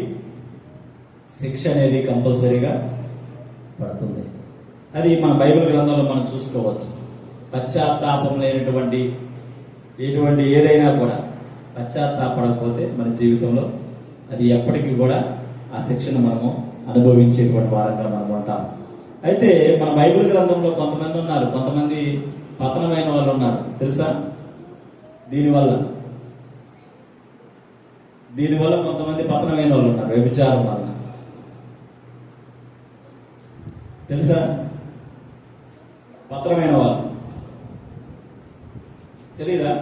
S1: శిక్ష అనేది కంపల్సరీగా పడుతుంది. అది మన బైబిల్ గ్రంథంలో మనం చూసుకోవచ్చు. పశ్చాత్తాపం లేనటువంటి ఏదైనా కూడా పశ్చాత్తాపడకపోతే మన జీవితంలో అది ఎప్పటికీ కూడా ఆ శిక్షను మనము అనుభవించేటువంటి వారంగా మనం ఉంటాం. అయితే మన బైబిల్ గ్రంథంలో కొంతమంది ఉన్నారు, కొంతమంది పతనమైన వాళ్ళు ఉన్నారు. తెలుసా? దీనివల్ల కొంతమంది పతనమైన వాళ్ళు ఉన్నారు, వ్యభిచారం వల్ల. తెలుసా? పతనమైన వాళ్ళు తెలీదా?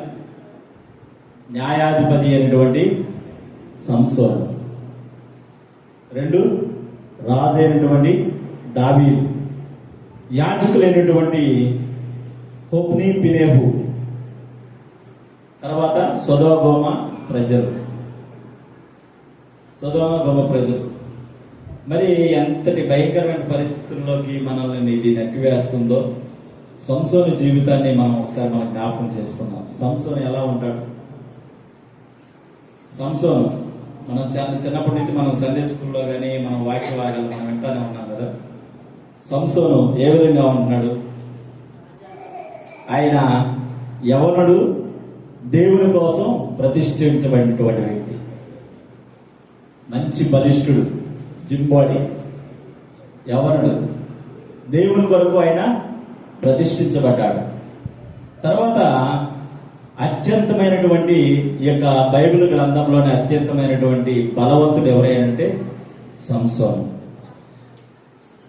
S1: న్యాయాధిపతి అయినటువంటి సంసోను, 2 రాజు అయినటువంటి దావీదు, యాజకులైనటువంటి హొప్ని, పినేహు, తర్వాత సొదొమ గొమ ప్రజలు. మరి ఎంతటి భయంకరమైన పరిస్థితుల్లోకి మనల్ని ఇది నెట్టివేస్తుందో సంసోను జీవితాన్ని మనం ఒకసారి మనం జ్ఞాపకం చేసుకున్నాం. సంసోను ఎలా ఉంటాడు? సంసోను మనం చిన్నప్పటి నుంచి మనం సండే స్కూల్లో కానీ మనం వాక్య భాగాలు మనం వింటానే ఉన్నాం కదా. సంసోను ఏ విధంగా ఉంటున్నాడు? ఆయన యవనుడు, దేవుని కోసం ప్రతిష్ఠించబడినటువంటి వ్యక్తి, మంచి బలిష్ఠుడు, జిమ్ బాడీ, యవనుడు, దేవుని కొరకు ఆయన ప్రతిష్ఠించబడ్డాడు. తర్వాత అత్యంతమైనటువంటి ఈ యొక్క బైబిల్ గ్రంథంలోని అత్యంతమైనటువంటి బలవంతుడు ఎవరైనంటే సంసోను.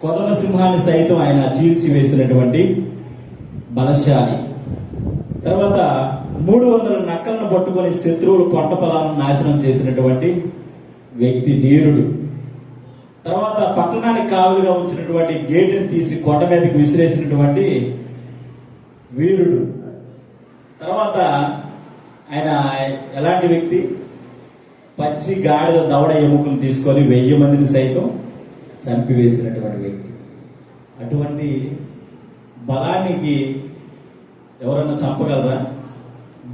S1: కొదమ సింహాన్ని సైతం ఆయన చీల్చివేసినటువంటి బలశాలి. తర్వాత 300 నక్కలను పట్టుకొని శత్రువులు పంట పొలాలను నాశనం చేసినటువంటి వ్యక్తి, ధీరుడు. తర్వాత పట్టణానికి కావులుగా ఉంచినటువంటి గేటును తీసి కొండ మీదకి విసిరేసినటువంటి వీరుడు. తర్వాత ఆయన ఎలాంటి వ్యక్తి? పచ్చి గాడిద దవడ ఎముకలు తీసుకొని 1000 మందిని సైతం చంపివేసినటువంటి వ్యక్తి. అటువంటి బలానికి ఎవరన్నా చంపగలరా?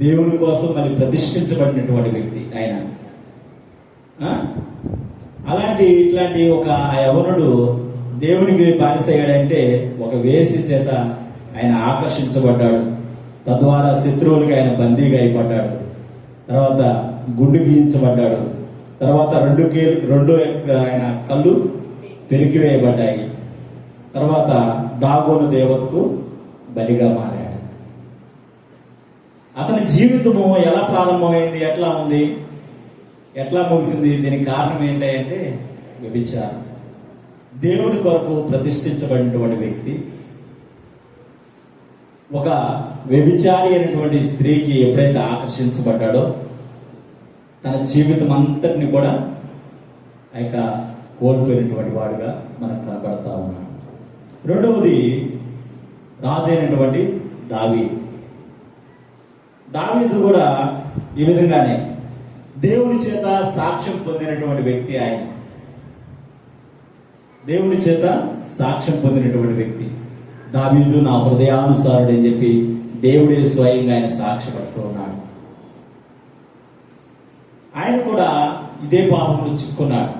S1: దేవుని కోసం మరి ప్రతిష్ఠించబడినటువంటి వ్యక్తి ఆయన. ఇట్లాంటి ఒక యవనుడు దేవునికి బానిసయ్యాడంటే ఒక వేసి చేత ఆయన ఆకర్షించబడ్డాడు. తద్వారా శత్రువులకి ఆయన బందీగా అయిపడ్డాడు. తర్వాత గుండు గీయించబడ్డాడు. తర్వాత రెండు ఆయన కళ్ళు పెరికివేయబడ్డాయి. తర్వాత దాగోను దేవతకు బలిగా మారాడు. అతని జీవితము ఎలా ప్రారంభమైంది, ఎట్లా ఉంది, ఎట్లా ముగిసింది? దీనికి కారణం ఏంటంటే వ్యభిచారం. దేవుని కొరకు ప్రతిష్ఠించబడినటువంటి వ్యక్తి ఒక వ్యభిచారి అయినటువంటి స్త్రీకి ఎప్పుడైతే ఆకర్షించబడ్డాడో తన జీవితం అంతటిని కూడా కోల్పోయినటువంటి వాడుగా మనకు కనబడతా ఉన్నాడు. రెండవది రాజు అయినటువంటి దావీదు కూడా ఈ విధంగానే దేవుని చేత సాక్ష్యం పొందినటువంటి వ్యక్తి. ఆయన దేవుని చేత సాక్ష్యం పొందినటువంటి వ్యక్తి. దావీదు నా హృదయానుసారుడు అని చెప్పి దేవుడే స్వయంగా ఆయన సాక్ష్యపరుస్తూ ఉన్నాడు. ఆయన కూడా ఇదే పాపంలో చిక్కున్నాడు.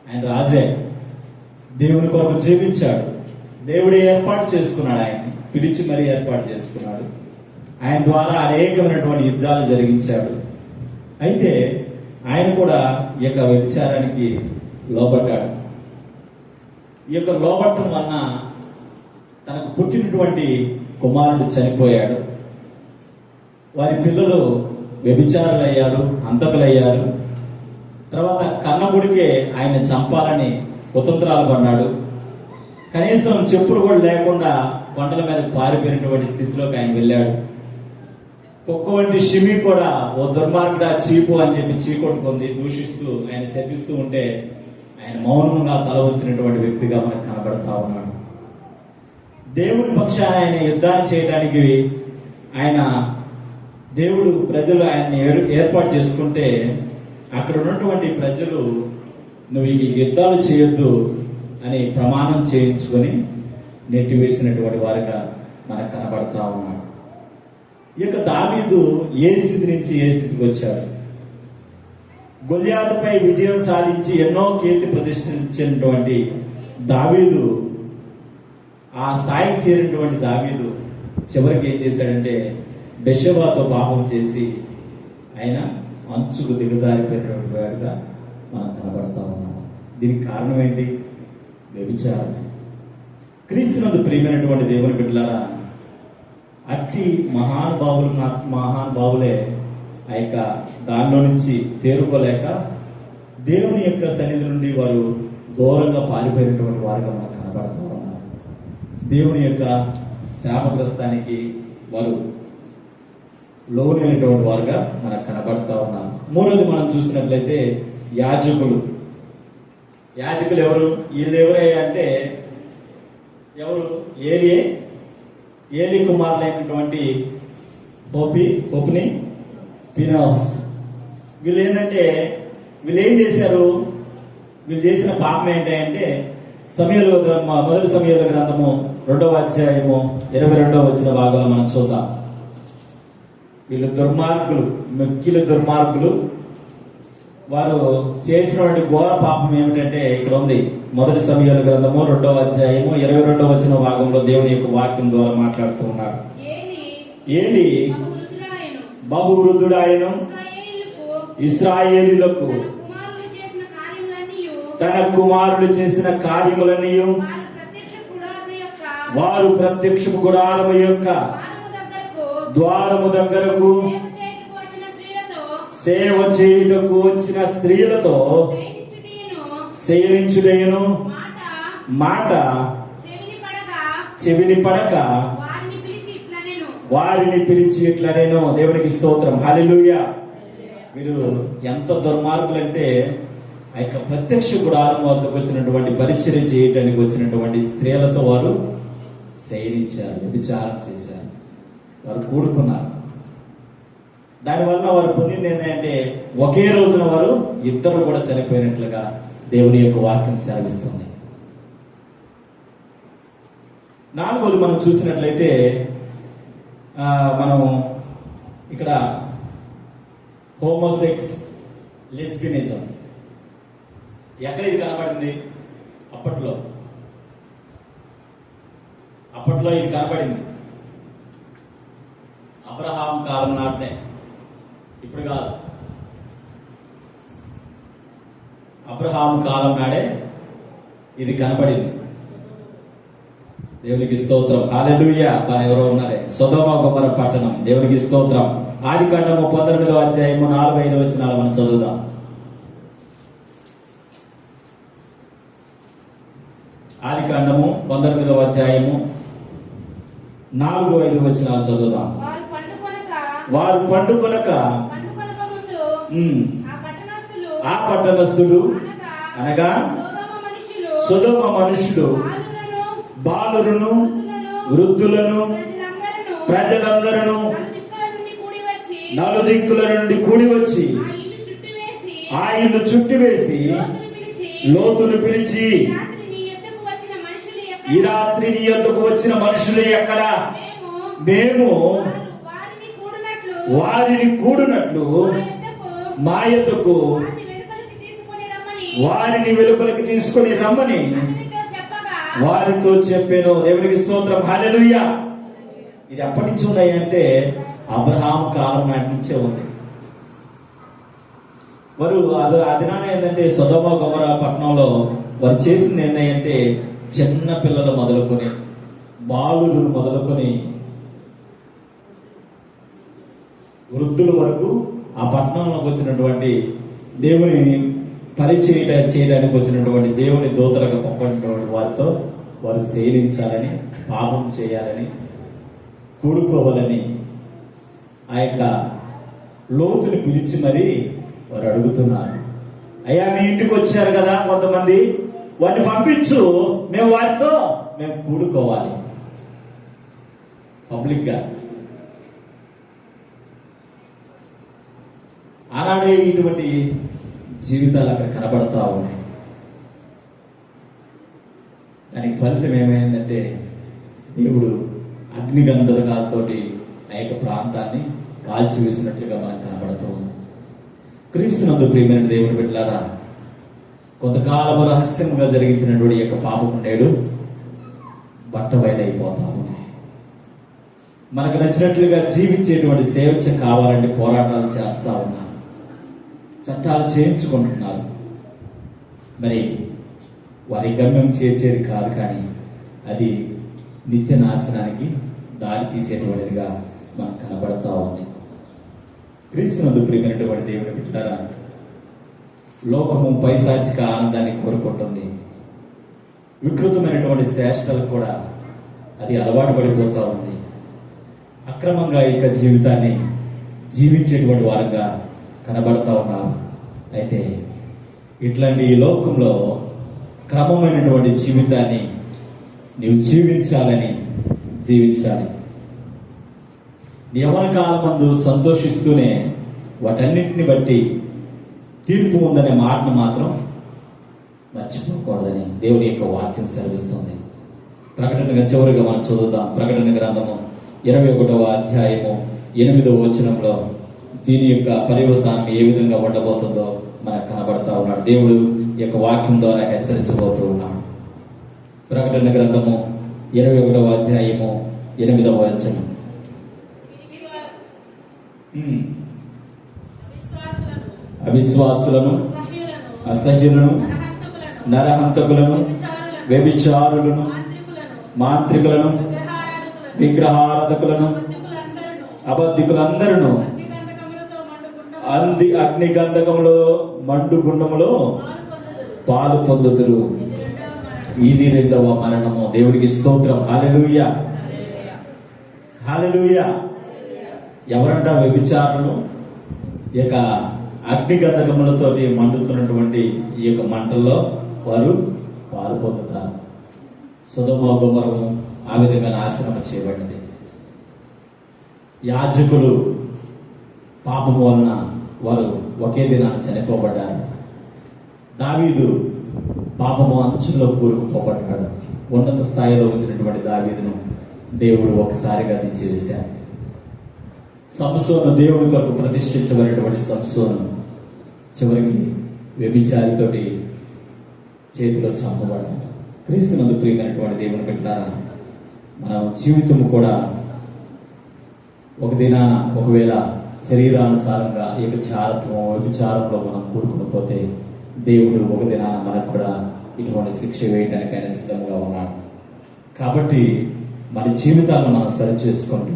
S1: ఆయన రాజే, దేవుని కొరకు జీవించాడు. దేవుడే ఏర్పాటు చేసుకున్నాడు, ఆయన్ని పిలిచి మరీ ఏర్పాటు చేసుకున్నాడు. ఆయన ద్వారా అనేకమైనటువంటి యుద్ధాలు జరిగించాడు. అయితే ఆయన కూడా ఈ యొక్క వ్యభిచారానికి లోబడ్డాడు. ఈ యొక్క లోబట్టం వలన తనకు పుట్టినటువంటి కుమారుడు చనిపోయాడు. వారి పిల్లలు వ్యభిచారులయ్యారు, హంతకులయ్యారు. తర్వాత కన్నగుడికే ఆయన చంపాలని కుతంత్రాలు కొన్నాడు. కనీసం చెప్పులు కూడా లేకుండా కొండల మీద పారిపోయినటువంటి స్థితిలోకి ఆయన వెళ్ళాడు. కుక్క వంటి షిమి కూడా ఓ దుర్మార్గుడా చీపు అని చెప్పి చీకొట్టుకుంది, దూషిస్తూ ఆయన శపిస్తూ ఉంటే ఆయన మౌనంగా తల వంచినటువంటి వ్యక్తిగా మనకు కనబడతా ఉన్నాడు. దేవుని పక్షాన ఆయన యుద్ధాన్ని చేయడానికి దేవుడు ప్రజలు ఆయన్ని ఏర్పాటు చేసుకుంటే అక్కడ ఉన్నటువంటి ప్రజలు నువ్వు ఈ యుద్ధాలు చేయొద్దు అని ప్రమాణం చేయించుకొని నెట్టివేసినటువంటి వారుగా మనకు కనబడతా ఉన్నాడు. ఈ యొక్క దావీదు ఏ స్థితి నుంచి ఏ స్థితికి వచ్చాడు? గొల్యాతుపై విజయం సాధించి ఎన్నో కీర్తి ప్రతిష్ఠించినటువంటి దావీదు, ఆ స్థాయికి చేరినటువంటి దావీదు చివరికి ఏం చేశాడంటే బెత్షెబాతో పాపం చేసి ఆయన అంచుకు దిగజారిపోయినటువంటి వాడుగా మనం కనబడతా ఉన్నాం. దీనికి కారణం ఏంటి? వ్యభిచారం. క్రీస్తునందు ప్రియమైనటువంటి దేవుని బిడ్డలారా, అట్టి మహానుభావులే ఆ యొక్క దానిలో నుంచి తేరుకోలేక దేవుని యొక్క సన్నిధి నుండి వారు దూరంగా పారిపోయినటువంటి వారుగా మనకు కనబడతా ఉన్నారు. దేవుని యొక్క శాపగ్రస్తానికి వారు లోనైనటువంటి వారుగా మనకు కనబడతా ఉన్నారు. మూడోది మనం చూసినట్లయితే యాజకులు ఎవరు? వీళ్ళు ఎవరయ్యా అంటే ఎవరు? ఏలి కుమారులైనటువంటి హోప్ని, ఫీనెహాస్. వీళ్ళు ఏంటంటే వీళ్ళు ఏం చేశారు? వీళ్ళు చేసిన పాపం ఏంటంటే మొదటి సమూయేలు గ్రంథము 2వ అధ్యాయము 22వ వచ్చిన భాగంలో మనం చూద్దాం. వీళ్ళు దుర్మార్గులు, మిక్కిలి దుర్మార్గులు. వారు చేసినటువంటి ఘోర పాపం ఏమిటంటే ఇక్కడ ఉంది. మొదటి సమూయేలు గ్రంథము 2వ అధ్యాయము 22వ వచ్చిన భాగంలో దేవుని యొక్క వాక్యం ద్వారా మాట్లాడుతూ ఉన్నారు. ఏలి బహువృద్ధుడాయను, ఇశ్రాయేలీయులకు తన కుమారులు చేసిన కార్యములన్నీ వారు ప్రత్యక్ష గుడారము యొక్క ద్వారము దగ్గరకు
S3: సేవ చేయుటకు వచ్చిన స్త్రీలతో
S1: సేవ చేయుటకు వచ్చిన స్త్రీలతో సేవించుడేను మాట చెవిని పడక వారిని పిలిచి ఇట్లా నేను దేవునికి స్తోత్రం హల్లెలూయా. వీరు ఎంత దుర్మార్గులంటే ఆ యొక్క ప్రత్యక్ష గుడారం వద్దకు వచ్చినటువంటి పరిచర్య చేయటానికి వచ్చినటువంటి స్త్రీలతో వారు శయనించారు, వ్యభిచారం చేశారు, వారు కూడుకున్నారు. దానివల్ల వారు పొందింది ఏంటంటే ఒకే రోజున వారు ఇద్దరు కూడా చనిపోయినట్లుగా దేవుని యొక్క వాక్యం సెలవిస్తుంది. నాలుగోది మనం చూసినట్లయితే మనం ఇక్కడ హోమోసెక్స్ లెస్బినిజం ఎక్కడ ఇది కనబడింది? అప్పట్లో ఇది కనబడింది. అబ్రహాం కాలం నాటినే, ఇప్పుడు కాదు. అబ్రహాం కాలం నాడే ఇది కనబడింది. దేవునికి స్తోత్రం హల్లెలూయా. ఎవరో ఉన్నారే, సొదొమ గొమొర్రా పట్టణం. దేవునికి స్తోత్రం. ఆదికాండము 19వ అధ్యాయము 4-5 వచనాలు మనం చదువుదాం. ఆదికాండము 19వ అధ్యాయము 4-5 వచనాలు చదువుదాం. వారు పండుకొనక ఆ పట్టణస్థులు అనగా సొదొమ మనుషులు బాలురును వృద్ధులను ప్రజలందరూ నలుదిక్కుల నుండి కూడి వచ్చి ఆ ఇల్లు చుట్టివేసి లోతును పిలిచి, ఈ రాత్రి నీ యొద్దకు వచ్చిన మనుషులు ఎక్కడ? మేము వారిని కూడినట్లు మా యొద్దకు వారిని వెలుపలికి తీసుకొని రమ్మని వారితో చెప్పాను. దేవునికి స్తోత్రం హల్లెలూయా. ఇది ఎప్పటి నుంచి ఉంది అంటే అబ్రహాం కాలం నాటి నుంచే ఉంది. వారు ఆ దినాన ఏంటంటే సొదొమ గొమొర్రా పట్టణంలో వారు చేసింది ఏంటంటే చిన్న పిల్లలు మొదలుకొని బాలురు మొదలుకొని వృద్ధుల వరకు ఆ పట్టణంలోకి వచ్చినటువంటి దేవుని పరిచయం చేయడానికి వచ్చినటువంటి దేవుని దూతలకు పంపినటువంటి వారితో వారు సేవించాలని, పాపం చేయాలని, కూడుకోవాలని ఆ యొక్క లోతుని పిలిచి మరి వారు అడుగుతున్నారు. అయ్యా, మీ ఇంటికి వచ్చారు కదా కొంతమంది, వారిని పంపించు, వారితో మేము కూడుకోవాలి పబ్లిక్ గా. ఆనాడే ఇటువంటి జీవితాలు అక్కడ కనబడతా ఉన్నాయి. దానికి ఫలితం ఏమైందంటే దేవుడు అగ్నిగంధకాలతోటి ఆ యొక్క ప్రాంతాన్ని కాల్చివేసినట్లుగా మనకు కనబడుతూ ఉంది. క్రీస్తునందు ప్రియమైన దేవుని బిడ్డలారా, కొంతకాలము రహస్యంగా జరిగించినటువంటి యొక్క పాపం నేడు బట్టబయలైపోతా ఉన్నాయి. మనకు నచ్చినట్లుగా జీవించేటువంటి స్వేచ్ఛ కావాలంటే పోరాటాలు చేస్తా ఉన్నారు, చట్టాలు చేయించుకుంటున్నారు. మరి వారి గమ్యం చేర్చేది కాదు, కానీ అది నిత్య నాశనానికి దారి తీసేటువంటిదిగా మనకు కనబడతా ఉంది. క్రీస్తునందు ప్రియమైనటువంటి దేవుని బిడ్డలారా, లోకము పైశాచిక ఆనందాన్ని కోరుకుంటుంది. వికృతమైనటువంటి శ్రేష్టలకు కూడా అది అలవాటు పడిపోతూ ఉంది. అక్రమంగా ఇక జీవితాన్ని జీవించేటువంటి వారంగా కనబడతా ఉన్నారు. అయితే ఇట్లాంటి ఈ లోకంలో క్రమమైనటువంటి జీవితాన్ని నీవు జీవించాలి. యవ్వన కాలమందు సంతోషిస్తూనే వాటన్నింటిని బట్టి తీర్పు ఉందనే మాటను మాత్రం మర్చిపోకూడదని దేవుని యొక్క వాక్యం సెలవిస్తుంది. ప్రకటన చివరిగా మనం చదువుదాం. ప్రకటన గ్రంథము 21వ అధ్యాయము 8వ వచనంలో దీని యొక్క పర్యవసానం ఏ విధంగా ఉండబోతుందో మనకు కనబడతా ఉన్నాడు. దేవుడు ఈ యొక్క వాక్యం ద్వారా హెచ్చరించబోతూ ఉన్నాడు. ప్రకటన గ్రంథము 21వ అధ్యాయము 8వ వచనం. అవిశ్వాసులను, అసహ్యులను, నరహంతకులను, వ్యభిచారులను, మాంత్రికులను, విగ్రహారాధకులను, అబద్ధికులందరూ అగ్నిగంధకములో మండుగుండములో పాలు పొందుదురు. ఇది రెండవ మరణము. దేవుడికి స్తోత్రం. హల్లెలూయా, హల్లెలూయా. ఎవరంట వ్యభిచారులు? ఈ యొక్క అగ్నిగంధకములతోటి మండుతున్నటువంటి ఈ యొక్క మంటల్లో వారు పాలు పొందుతారు. సొదొమ గొమొరము ఆ విధంగా నాశనం చేయబడింది. యాజకులు పాపము వలన వారు ఒకే దినాన్ని చనిపోబడ్డారు. దావీదు పాపము అంచుల్లో కూరుకుపోబడ్డాడు. ఉన్నత స్థాయిలో ఉంచినటువంటి దావీదును దేవుడు ఒకసారిగా దించివేశాడు. సంసోను, దేవుడి కొరకు ప్రతిష్ఠించబడినటువంటి సంసోను చివరికి వ్యభిచారితోటి చేతిలో చంపబడ్డాడు. క్రీస్తునందు ప్రియమైనటువంటి దేవుని బిడ్డలారా, మన జీవితం కూడా ఒక దినాన ఒకవేళ శరీరానుసారంగా వ్యభిచారంలో మనం కూడుకుని పోతే దేవుడు ఒక దినాన మనకు కూడా ఇటువంటి శిక్ష వేయడానికి ఆయన సిద్ధంగా ఉన్నాడు. కాబట్టి మన జీవితాలను మనం సరిచేసుకుంటూ,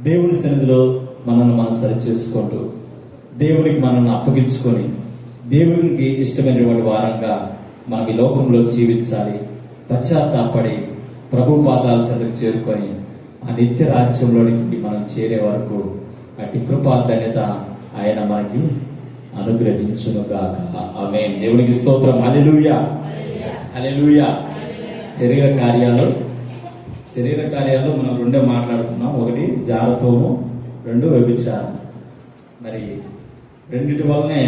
S1: దేవుని సన్నిధిలో మనల్ని మనం సరిచేసుకుంటూ, దేవునికి మనల్ని అప్పగించుకొని, దేవునికి ఇష్టమైనటువంటి వారంగా మనం ఈ లోకంలో జీవించాలి. పశ్చాత్తాపడి ప్రభు పాదాల చెంతకు చేరుకొని ఆ నిత్య రాజ్యంలోనికి మనం చేరే వరకు అటు కృపా ధన్యత ఆయన మనకి అనుగ్రహించునుగాక. ఆమేన్. దేవునికి స్తోత్రం. హల్లెలూయా, హల్లెలూయా. శరీర కార్యాలు మనం రెండే మాట్లాడుకున్నాం. ఒకటి జారత్వము, రెండు వ్యభిచారం. మరి రెండిటి వల్లనే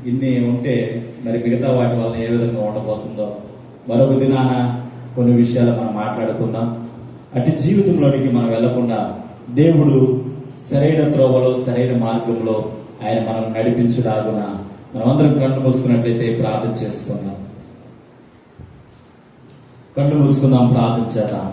S1: ఇన్ని ఉంటే మరి మిగతా వాటి వల్ల ఏ విధంగా ఉండబోతుందో మరొక దినాన కొన్ని విషయాలు మనం మాట్లాడుకుందాం. అటు జీవితంలోనికి మనం వెళ్లకుండా దేవుడు సరైన త్రోవలో, సరైన మార్గంలో ఆయన మనం నడిపించులాగున మనమందరం కళ్ళు మూసుకున్నట్లయితే ప్రార్థన చేసుకుందాం. కళ్ళు మూసుకుందాం, ప్రార్థన చేద్దాం.